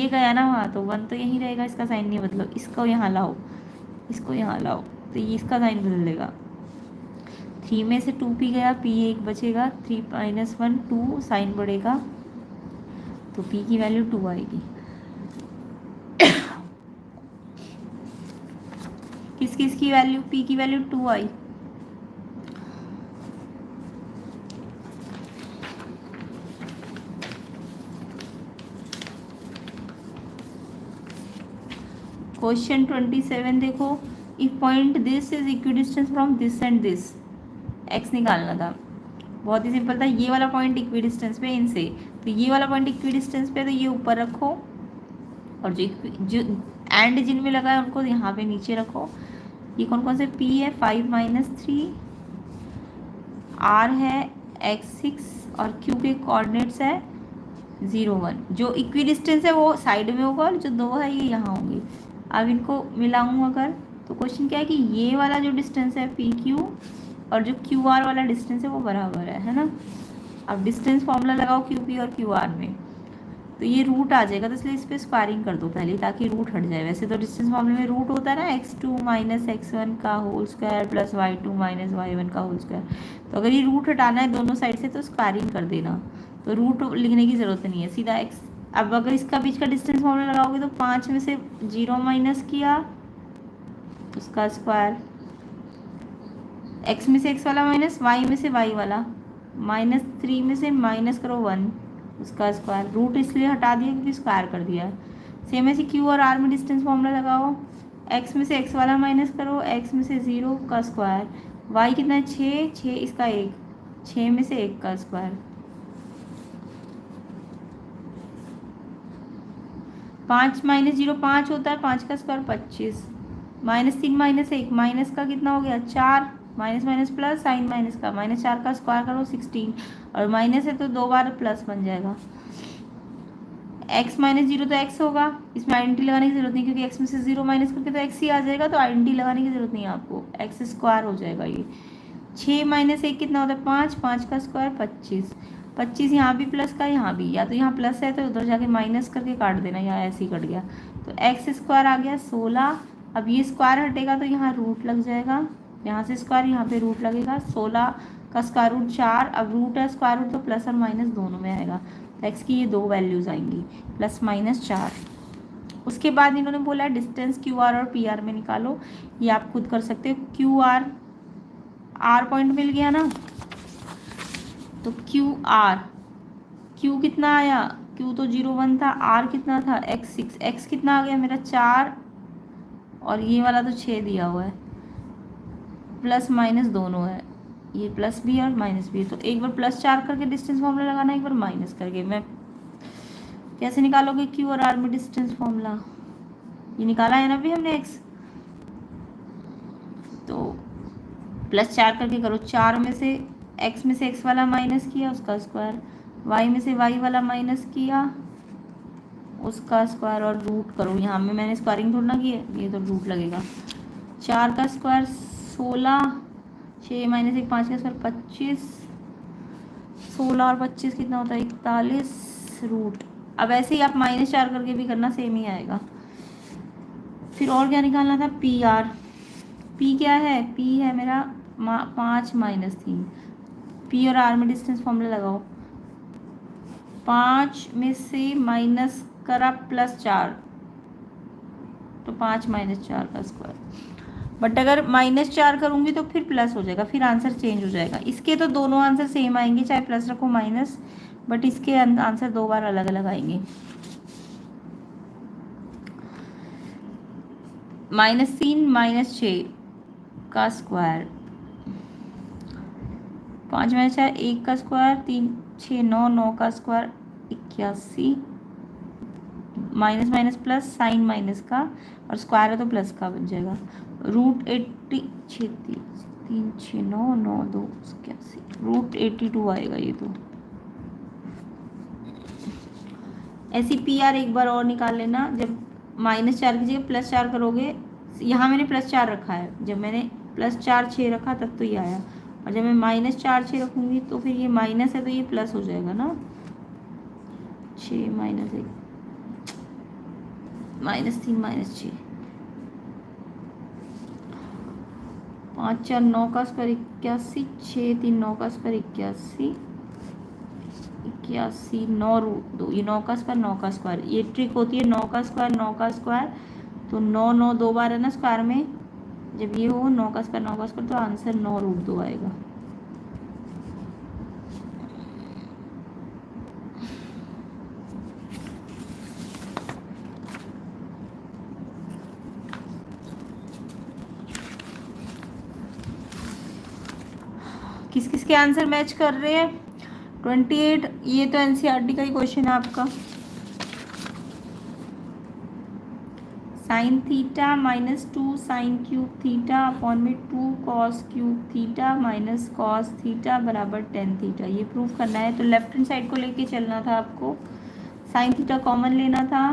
गया ना वहाँ, तो 1 तो यहीं रहेगा, इसका साइन नहीं बदलो, इसको यहाँ लाओ, इसको यहाँ लाओ, तो ये इसका साइन बदल देगा। 3 में से 2p गया, p 1 बचेगा, 3-1 2 साइन बढ़ेगा, तो p की वैल्यू 2 आएगी। किस किस की वैल्यू, p की वैल्यू 2 आई, क्वेश्चन 27 देखो, if point this is equidistance from this and this, x निकालना था, बहुत ही सिंपल था, ये वाला पॉइंट इक्विडिस्टेंस पे इनसे, तो ये वाला पॉइंट इक्विडिस्टेंस पे, तो ये ऊपर रखो, और जो एंड जिनमें लगा है उनको यहाँ पे नीचे रखो। ये कौन कौन से, p है 5-3, r है x6 और q के कोऑर्डिनेट्स है 0 1, जो इक्विडिस्टेंस है वो साइड में होगा और जो 2 है ये यहाँ होंगे। अब इनको मिलाऊँ अगर, तो क्वेश्चन क्या है कि ये वाला जो डिस्टेंस है पी क्यू और जो क्यू आर वाला डिस्टेंस है वो बराबर है ना। अब डिस्टेंस फॉर्मूला लगाओ क्यू पी और क्यू आर में, तो ये रूट आ जाएगा, तो इसलिए इस पर स्क्वायरिंग कर दो पहले ताकि रूट हट जाए। वैसे तो डिस्टेंस फॉर्मूले में रूट होता है ना, x2 - x1 का whole square plus y2 - y1 का होल स्क्वायर, तो अगर ये रूट हटाना है दोनों साइड से तो स्क्वायरिंग कर देना, तो रूट लिखने की ज़रूरत नहीं है, सीधा x। अब अगर इसका बीच का डिस्टेंस फॉर्मूला लगाओगे तो 5 में से 0 माइनस किया उसका स्क्वायर, x में से x वाला माइनस, y में से y वाला, -3 में से माइनस करो 1 उसका स्क्वायर, रूट इसलिए हटा दिया क्योंकि स्क्वायर कर दिया है। सेम ऐसे क्यू और आर में डिस्टेंस फॉर्मूला लगाओ, x में से x वाला माइनस करो, x में से 0 का स्क्वायर, y कितना है 6 इसका 1, 6 में से 1 का स्क्वायर, 5 - 0 5 होता है, 5 का स्क्वायर 25, -3 - 1 माइनस का कितना हो गया 4, minus minus plus, sign minus का, -4 का स्क्वायर करो 16, और माइनस है तो 2 बार प्लस बन जाएगा। x - 0 तो x होगा, इसमें आइडेंटिटी लगाने की जरूरत नहीं क्योंकि x में से 0 माइनस करके तो x ही आ जाएगा, तो आइडेंटिटी लगाने की जरूरत नहीं है आपको, x स्क्वायर हो जाएगा ये। 6 - 1 कितना होता है 5, 5 का स्क्वायर 25, 25 यहाँ भी प्लस का यहाँ भी, या तो यहाँ प्लस है तो उधर जाके माइनस करके काट देना, या ऐसे ही कट गया, तो x स्क्वायर आ गया 16। अब ये स्क्वायर हटेगा तो यहाँ रूट लग जाएगा, यहाँ से स्क्वायर यहाँ पे रूट लगेगा, 16 का स्क्वायर रूट 4, अब रूट है स्क्वायर रूट तो प्लस और माइनस दोनों में आएगा, तो x की ये 2 वैल्यूज़ आएंगी +-4। उसके बाद इन्होंने बोला डिस्टेंस क्यू आर और पी आर में निकालो, ये आप खुद कर सकते हो। क्यू आर पॉइंट मिल गया ना, तो क्यू आर, क्यू कितना आया, क्यू तो 0 1 था, आर कितना था x6, x कितना आ गया मेरा 4, और ये वाला तो 6 दिया हुआ है, प्लस माइनस दोनों है, ये प्लस भी है और माइनस भी है, तो एक बार प्लस 4 करके डिस्टेंस फॉर्मूला लगाना, एक बार माइनस करके। मैं कैसे निकालोगे क्यू और आर में डिस्टेंस फॉर्मूला? ये निकाला है ना अभी हमने एक्स, तो प्लस 4 करके करो। 4 में से एक्स वाला माइनस किया उसका स्क्वायर, वाई में से वाई वाला माइनस किया उसका स्क्वायर, और रूट करो। यहाँ में मैंने स्क्वायरिंग थोड़ा ना की है, ये तो रूट लगेगा। 4 का स्क्वायर 16, 6 माइनस 1 5 का स्क्वायर 25, 16 और 25 कितना होता है 41 रूट। अब ऐसे ही आप -4 करके भी करना, सेम ही आएगा। फिर और क्या निकालना था, पी आर। पी क्या है, पी है मेरा 5 - 3। पी और आर में डिस्टेंस फॉर्मूला लगाओ। 5 में से माइनस करा +4, तो 5 - 4 का स्क्वायर। बट अगर -4 करूंगी तो फिर प्लस हो जाएगा, फिर आंसर चेंज हो जाएगा। इसके तो दोनों आंसर सेम आएंगे, चाहे प्लस रखो माइनस, बट इसके आंसर 2 बार अलग अलग आएंगे। -3 - 6 का स्क्वायर, 5 - 4 1 का स्क्वायर, 3 6 9 9 का square 81, minus minus plus, sign minus का और स्क्वायर है तो प्लस का बन जाएगा। √80 3 6 9 9 2 81, √82 आएगा ये तो। ऐसी पी आर एक बार और निकाल लेना। जब -4 की जगह +4 करोगे, यहाँ मैंने +4 रखा है, जब मैंने +4 6 रखा तब तो ये आया, और जब मैं -4 6 रखूँगी तो फिर ये माइनस है तो ये प्लस हो जाएगा ना। 6 - 1 -3 - 6, 5 4 9 का स्क्वायर 81, 6 3 9 का स्क्वायर 81, 81 9 √2, ये 9 का स्क्वायर 9 का स्क्वायर। ये ट्रिक होती है, 9 का स्क्वायर 9 का स्क्वायर, तो 9 9 2 बार है ना स्क्वायर में, जब ये हो 9 का स्क्वायर 9 का स्क्वायर तो आंसर 9 √2 आएगा। किस किस के आंसर मैच कर रहे हैं? 28, ये तो एनसीईआरटी का ही क्वेश्चन है आपका। sin theta -2 sin cube theta upon में 2 cos cube theta minus cos theta बराबर tan थीटा, ये प्रूफ करना है। तो लेफ्ट हैंड साइड को लेके चलना था आपको। sin थीटा कॉमन लेना था,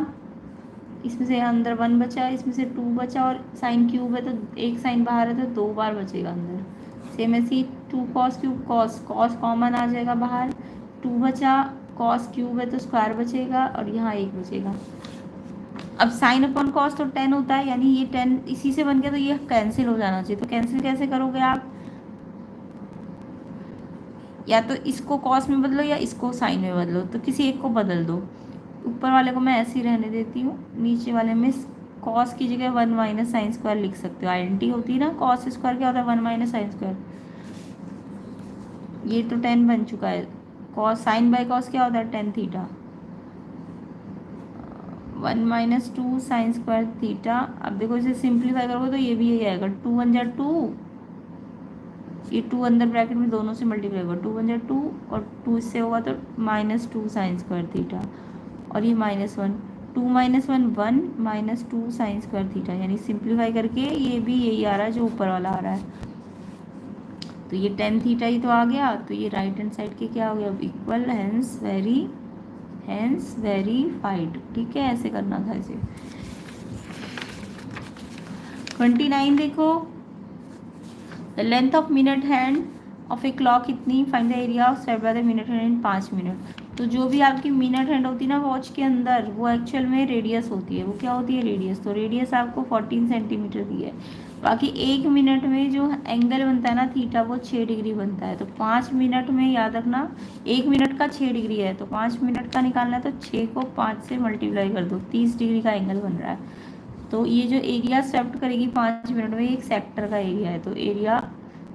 इसमें से अंदर 1 बचा, इसमें से 2 बचा, और sin क्यूब है तो एक साइन बाहर है तो 2 बार बचेगा अंदर। सेम ऐसी 2 cos क्यूब cos कॉमन आ जाएगा बाहर, 2 बचा, cos क्यूब है तो स्क्वायर बचेगा और यहाँ 1 बचेगा। अब साइन अपॉन कॉस तो 10 होता है, यानी ये 10 इसी से बन गया, तो ये कैंसिल हो जाना चाहिए। तो कैंसिल कैसे करोगे आप, या तो इसको कॉस में बदलो या इसको साइन में बदलो, तो किसी एक को बदल दो। ऊपर वाले को मैं ऐसे ही रहने देती हूँ, नीचे वाले में कॉस की जगह 1 - साइन स्क्वायर लिख सकते हो। आइडेंटिटी होती है ना, कॉस स्क्वायर क्या होता है 1 - साइन स्क्वायर। ये तो 10 बन चुका है। कॉस साइन बाय कॉस क्या होता है tan theta, 1 - 2 sine square theta. अब देखो इसे सिंप्लीफाई करोगे तो ये भी यही आएगा, 2 1 जा 2, ये 2 अंदर ब्रैकेट में दोनों से मल्टीप्लाई होगा, 2 1 जा 2 और 2 इससे होगा तो -2 साइन स्क्वायर थीटा, और ये -1, 2 - 1 1 -2 साइन स्क्वायर थीटा, यानी सिंप्लीफाई करके ये भी यही आ रहा है जो ऊपर वाला आ रहा है। तो ये tan थीटा ही तो आ गया, तो ये राइट हैंड साइड के क्या हो गया, इक्वल, हेंस वेरीफाइड। ठीक है, ऐसे करना था इसे। 29 देखो, the length of minute hand of a clock कितनी, find the area of swept by the minute hand in 5 minute. तो जो भी आपकी मिनट हैंड होती है ना वॉच के अंदर, वो एक्चुअल में रेडियस होती है। वो क्या होती है, रेडियस। तो रेडियस आपको 14 सेंटीमीटर दी है। बाकी 1 मिनट में जो एंगल बनता है ना थीटा, वो 6 डिग्री बनता है। तो 5 मिनट में याद रखना, 1 मिनट का 6 डिग्री है, तो 5 मिनट का निकालना है तो 6 को 5 से मल्टीप्लाई कर दो, 30 डिग्री का एंगल बन रहा है। तो ये जो एरिया स्वेप्ट करेगी 5 मिनट में, एक सेक्टर का एरिया है। तो area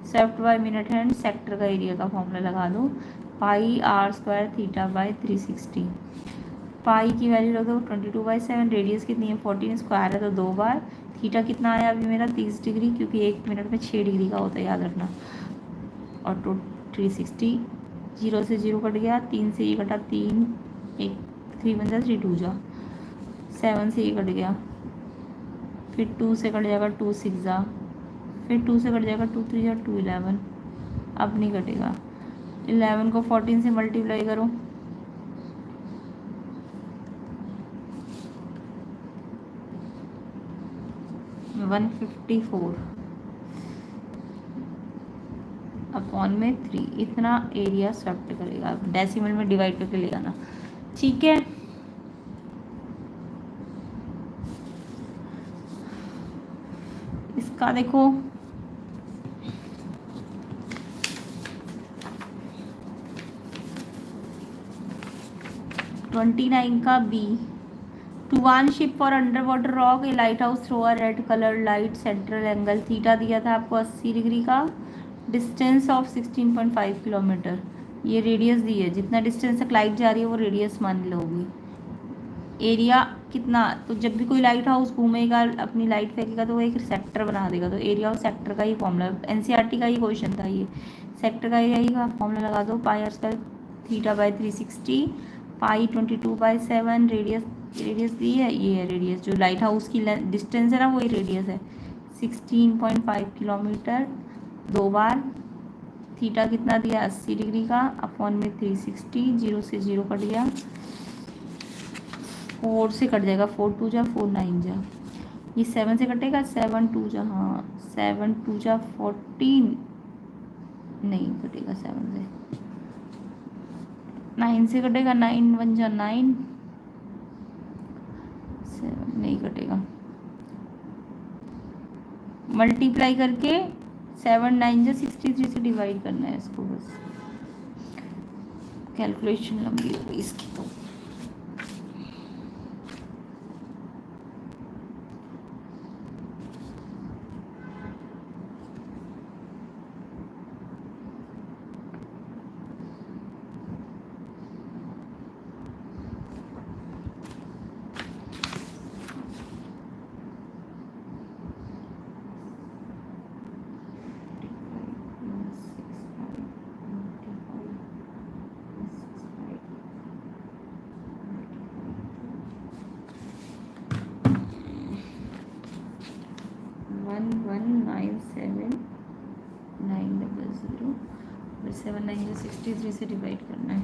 swept by minute hand, sector का एरिया का फॉर्मूला लगा दो, πr² थीटा बाय 360। पाई की वैल्यू रख दो 22/7, रेडियस कितनी है 14, स्क्वायर है तो 2 बार। थीटा कितना आया अभी मेरा 30 डिग्री, क्योंकि 1 मिनट में 6 डिग्री का होता है, याद रखना। और 360, 0 से 0 कट गया, 3 से ये कटा, 3 1 3 बन जा, 3 2 जा, 7 से ये कट गया, फिर 2 से कट जाएगा, 2 6 जा, फिर 2 से कट जाएगा, 2 3 जा, 2 11, अब नहीं कटेगा। 11 को 14 से मल्टीप्लाई करो, 154 अपॉन में 3, इतना एरिया स्वेप्ट करेगा। डेसिमल में डिवाइड करके ले आना, ठीक है। इसका देखो, ट्वेंटी 29 का B, to one ship for underwater rock a lighthouse throw a red colour light, central angle theta दिया था आपको 80 डिग्री का, डिस्टेंस ऑफ 16.5 किलोमीटर, ये रेडियस दी है, जितना डिस्टेंस तक लाइट जा रही है वो रेडियस मान लोगी। एरिया कितना, तो जब भी कोई लाइट हाउस घूमेगा अपनी लाइट फेंकेगा तो वो एक सेक्टर बना देगा, तो एरिया ऑफ सेक्टर का ही फॉर्मूला, एनसीईआरटी का ही क्वेश्चन था ये। सेक्टर का एरिया का फॉर्मूला लगा दो, pi r square theta by 360, pi 22/7, radius दी है, ये है रेडियस, जो लाइट हाउस की डिस्टेंस है ना वही रेडियस है, 16.5 किलोमीटर। 2 बार थीटा कितना दिया, 80 डिग्री का, अपॉन में 360, 0 से 0 कट गया, 4 से कट जाएगा, 4 2 जा, 4 9 जा, ये 7 से कटेगा, 7 2 जा, हाँ 7 2 जा 14, नहीं कटेगा 7 से, 9 से कटेगा, 9 1 जा 9, 7 नहीं कटेगा, मल्टीप्लाई करके 7 9 जा 63 से डिवाइड करना है इसको, बस कैलकुलेशन लंबी हो गई इसकी। तो फिर 7 9 जा 63 से डिवाइड करना है।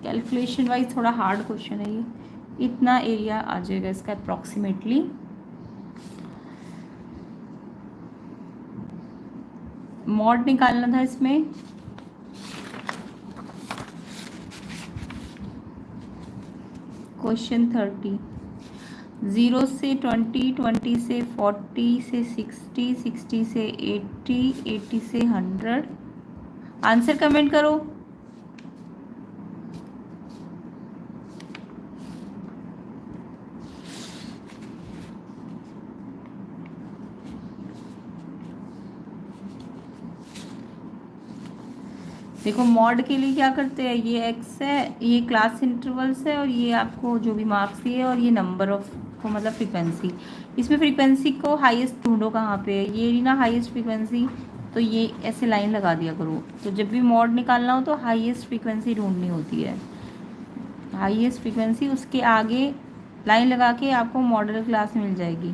कैलकुलेशन वाइज थोड़ा हार्ड क्वेश्चन है ये, इतना एरिया आ जाएगा इसका अप्रॉक्सीमेटली। मॉड निकालना था इसमें, क्वेश्चन 30, 0 से 20, 20 से 40 से 60, 60 से 80, 80 से 100। आंसर कमेंट करो। देखो मॉड के लिए क्या करते हैं, ये एक्स है, ये क्लास इंटरवल्स है, और ये आपको जो भी मार्क्स दिए, और ये नंबर ऑफ को मतलब फ्रीक्वेंसी। इसमें फ्रीक्वेंसी को हाईएस्ट ढूंढो कहाँ पे है, ये ना हाईएस्ट फ्रीक्वेंसी, तो ये ऐसे लाइन लगा दिया करो। तो जब भी मॉड निकालना हो तो हाईएस्ट फ्रीक्वेंसी ढूंढनी होती है, हाईएस्ट फ्रीक्वेंसी, उसके आगे लाइन लगा के आपको मॉडल क्लास मिल जाएगी।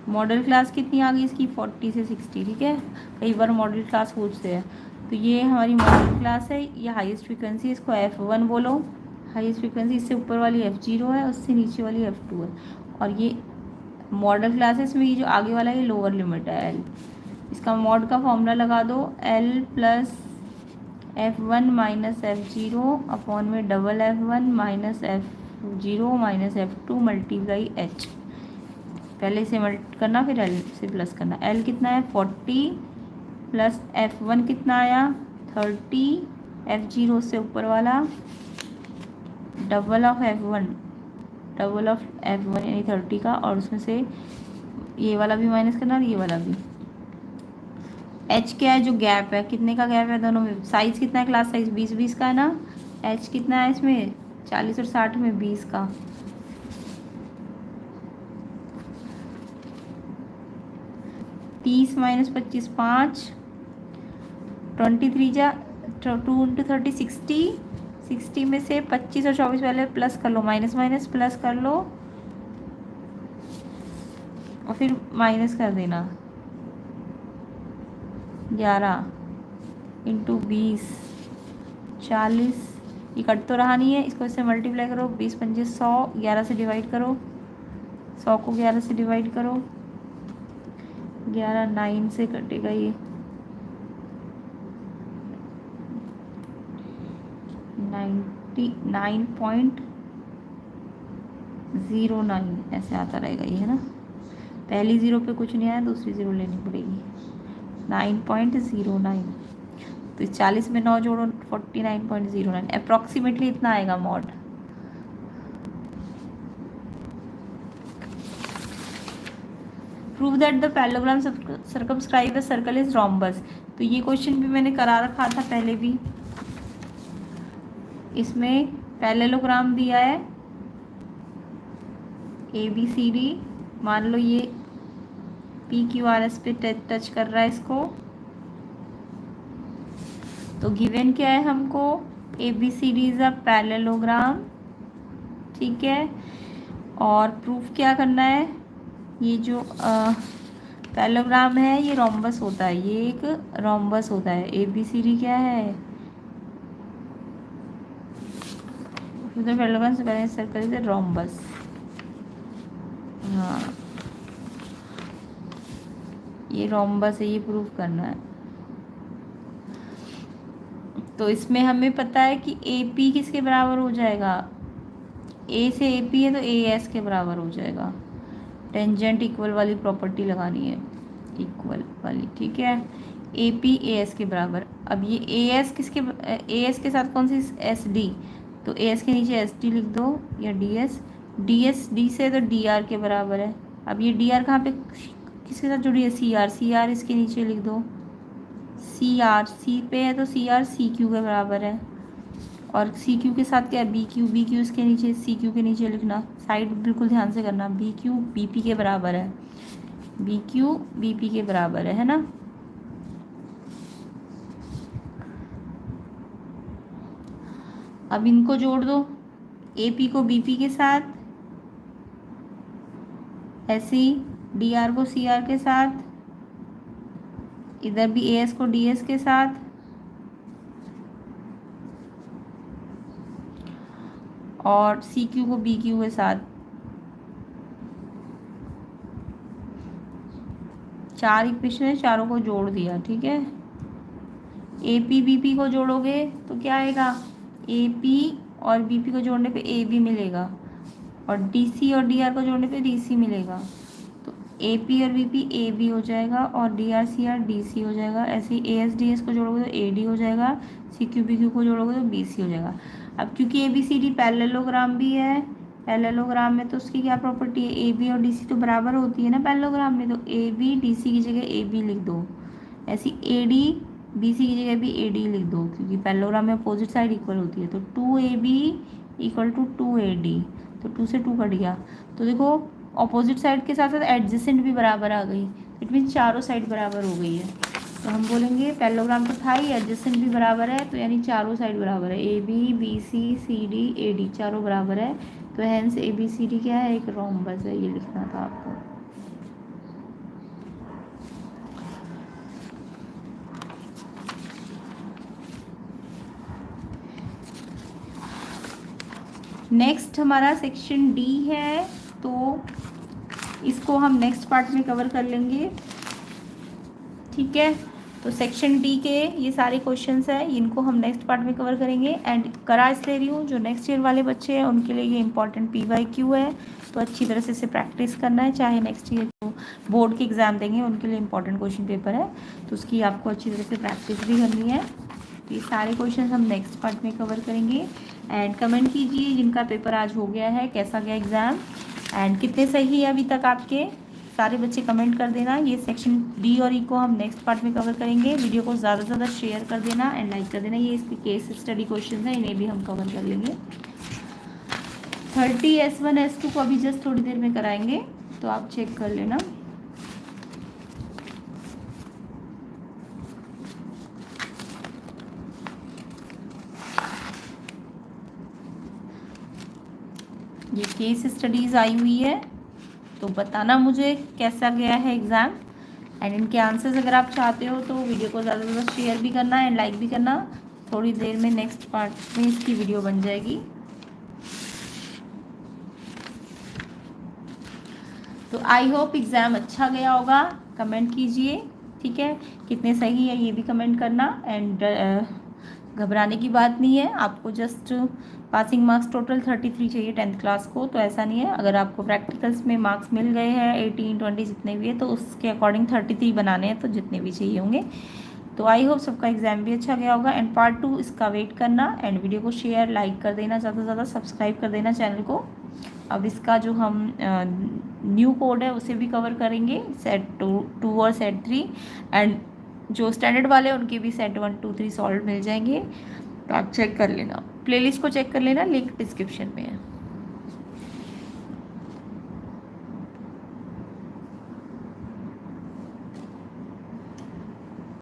मॉडल क्लास कितनी आ गई इसकी, 40 से 60, ठीक है। कई बार मॉडल क्लास पूछते हैं, तो ये हमारी मॉडल क्लास है, ये हाईएस्ट फ्रीक्वेंसी, इसको F1 बोलो, हाईएस्ट फ्रीक्वेंसी। इससे ऊपर वाली F0 है, उससे नीचे वाली F2 है, और ये मॉडल क्लास है। इसमें ये जो आगे वाला है ये लोअर लिमिट है L। इसका मॉड का फॉर्मूला लगा दो, L plus F1 minus F0 upon में double F1 minus F0 minus F2 multiply H। पहले से मल्ट करना, फिर L से प्लस करना। L कितना है 40 प्लस F1 कितना आया 30, F0 से ऊपर वाला double of F1 double of F1 यानी 30 का, और उसमें से ये वाला भी माइनस करना और ये वाला भी। H क्या है, जो गैप है, कितने का गैप है दोनों में, साइज कितना है, क्लास साइज 20-20 का है ना। H कितना है इसमें, 40 और 60 में 20 का। 30 माइनस 25 5, 23 जा 2 इंटू 30 60, 60 में से 25 और 24 पहले प्लस कर लो, माइनस माइनस प्लस कर लो और फिर माइनस कर देना। 11 इंटू 20 40, ये कट तो रहा नहीं है, इसको इससे मल्टीप्लाई करो, 20 पंजे 100, 11 से डिवाइड करो, 100 को 11 से डिवाइड करो, 11 9 से कटेगा ये, 99.09 ऐसे आता रहेगा ये, है ना। पहली ज़ीरो पे कुछ नहीं आया, दूसरी ज़ीरो लेनी पड़ेगी, 9.09। तो 40 में 9 जोड़ो, 49.09, अप्रॉक्सीमेटली इतना आएगा mod. Prove that the parallelogram circumscribe a circle is rhombus. तो ये क्वेश्चन भी मैंने करा रखा था पहले भी। इसमें पैरेललोग्राम दिया है ABCD, मान लो ये PQRS पे टच कर रहा है इसको, तो गिवन क्या है हमको, ABCD इज अ पैरेललोग्राम, ठीक है। और प्रूफ क्या करना है, ये जो पैरेललोग्राम है ये रोम्बस होता है, ये एक रोम्बस होता है। ABCD क्या है, parallelogram circle is a rhombus. हाँ ये रोम्बस है, ये प्रूफ करना है। तो इसमें हमें पता है कि AP किसके बराबर हो जाएगा, A से AP है तो AS के बराबर हो जाएगा। टेंजेंट इक्वल वाली प्रॉपर्टी लगानी है, इक्वल वाली, ठीक है। AP AS के बराबर। अब ये AS किसके, AS के साथ कौन सी, SD, तो AS के नीचे SD लिख दो, या DS, DS D से तो DR के बराबर है। अब ये DR कहाँ पे किसके साथ जुड़ी है, CR, CR इसके नीचे लिख दो, CR C पे है तो CR CQ के बराबर है। और CQ के साथ क्या है, BQ, BQ इसके नीचे, CQ के नीचे लिखना, साइड बिल्कुल ध्यान से करना, BQ BP के बराबर है, BQ BP के बराबर है ना। अब इनको जोड़ दो, AP को BP के साथ, ऐसे ही DR को CR के साथ, इधर भी AS को DS के साथ, और CQ को BQ के साथ। 4 इक्वेशन है, चारों को जोड़ दिया, ठीक है। AP BP को जोड़ोगे तो क्या आएगा, AP और BP को जोड़ने पे AB मिलेगा, और DC और DR को जोड़ने पे DC मिलेगा। तो AP और BP AB हो जाएगा, और DR CR DC हो जाएगा। ऐसे ही AS DS को जोड़ोगे तो AD हो जाएगा, CQ BQ को जोड़ोगे तो BC हो जाएगा। अब क्योंकि ABCD पैरेललोग्राम भी है, पैरेललोग्राम में तो उसकी क्या प्रॉपर्टी है, AB और DC तो बराबर होती है ना पैरेललोग्राम में, तो AB DC की जगह AB लिख दो, ऐसी AD BC की जगह भी AD लिख दो, क्योंकि पैरेललोग्राम में अपोजिट साइड इक्वल होती है। तो 2AB इक्वल टू 2AD, तो 2 से 2 कट गया। तो देखो अपोजिट साइड के साथ साथ एडजेसेंट भी बराबर आ गई, इट मीन चारों साइड बराबर हो गई है। तो हम बोलेंगे पैरेललोग्राम तो था ही, एडजेसेंट भी बराबर है, तो यानी चारों साइड बराबर है, AB BC CD AD चारों बराबर है। तो हेंस ABCD क्या है, एक रोम्बस है, ये लिखना था आपको। नेक्स्ट हमारा सेक्शन D है, तो इसको हम नेक्स्ट पार्ट में कवर कर लेंगे, ठीक है। तो सेक्शन D के ये सारे क्वेश्चंस हैं, इनको हम नेक्स्ट पार्ट में कवर करेंगे। एंड करा इसलिए रही हूँ, जो नेक्स्ट ईयर वाले बच्चे हैं उनके लिए ये इंपॉर्टेंट PYQ है, तो अच्छी तरह से इसे प्रैक्टिस करना है। चाहे नेक्स्ट ईयर जो बोर्ड के एग्ज़ाम देंगे उनके लिए इंपॉर्टेंट क्वेश्चन पेपर है, तो उसकी आपको अच्छी तरह से प्रैक्टिस भी करनी है। तो ये सारे क्वेश्चन हम नेक्स्ट पार्ट में कवर करेंगे। एंड कमेंट कीजिए जिनका पेपर आज हो गया है, कैसा गया एग्ज़ाम एंड कितने सही है अभी तक आपके। सारे बच्चे कमेंट कर देना। ये सेक्शन डी और ई को हम नेक्स्ट पार्ट में कवर करेंगे। वीडियो को ज़्यादा से ज़्यादा शेयर कर देना एंड लाइक कर देना। ये इसके केस स्टडी क्वेश्चन है, इन्हें भी हम कवर कर लेंगे। 30 S1 S2 को अभी जस्ट थोड़ी देर में कराएंगे, तो आप चेक कर लेना। ये केस स्टडीज़ आई हुई है, तो बताना मुझे कैसा गया है एग्ज़ाम एंड इनके आंसर्स अगर आप चाहते हो तो वीडियो को ज़्यादा से ज़्यादा शेयर भी करना एंड लाइक भी करना। थोड़ी देर में नेक्स्ट पार्ट में इसकी वीडियो बन जाएगी। तो आई होप एग्ज़ाम अच्छा गया होगा। कमेंट कीजिए, ठीक है, कितने सही है ये भी कमेंट करना एंड घबराने की बात नहीं है। आपको जस्ट पासिंग मार्क्स टोटल 33 चाहिए 10th क्लास को, तो ऐसा नहीं है। अगर आपको प्रैक्टिकल्स में मार्क्स मिल गए हैं 18 20 जितने भी है तो उसके अकॉर्डिंग 33 बनाने हैं, तो जितने भी चाहिए होंगे। तो आई होप सबका एग्ज़ाम भी अच्छा गया होगा एंड पार्ट 2 इसका वेट करना एंड वीडियो को शेयर लाइक कर देना, ज़्यादा से ज़्यादा सब्सक्राइब कर देना चैनल को। अब इसका जो हम न्यू कोड है उसे भी कवर करेंगे, सेट 2 और सेट 3 एंड जो स्टैंडर्ड वाले उनके भी सेट 1 2 3 सॉल्व मिल जाएंगे। तो आप चेक कर लेना, प्लेलिस्ट को चेक कर लेना, लिंक डिस्क्रिप्शन में है।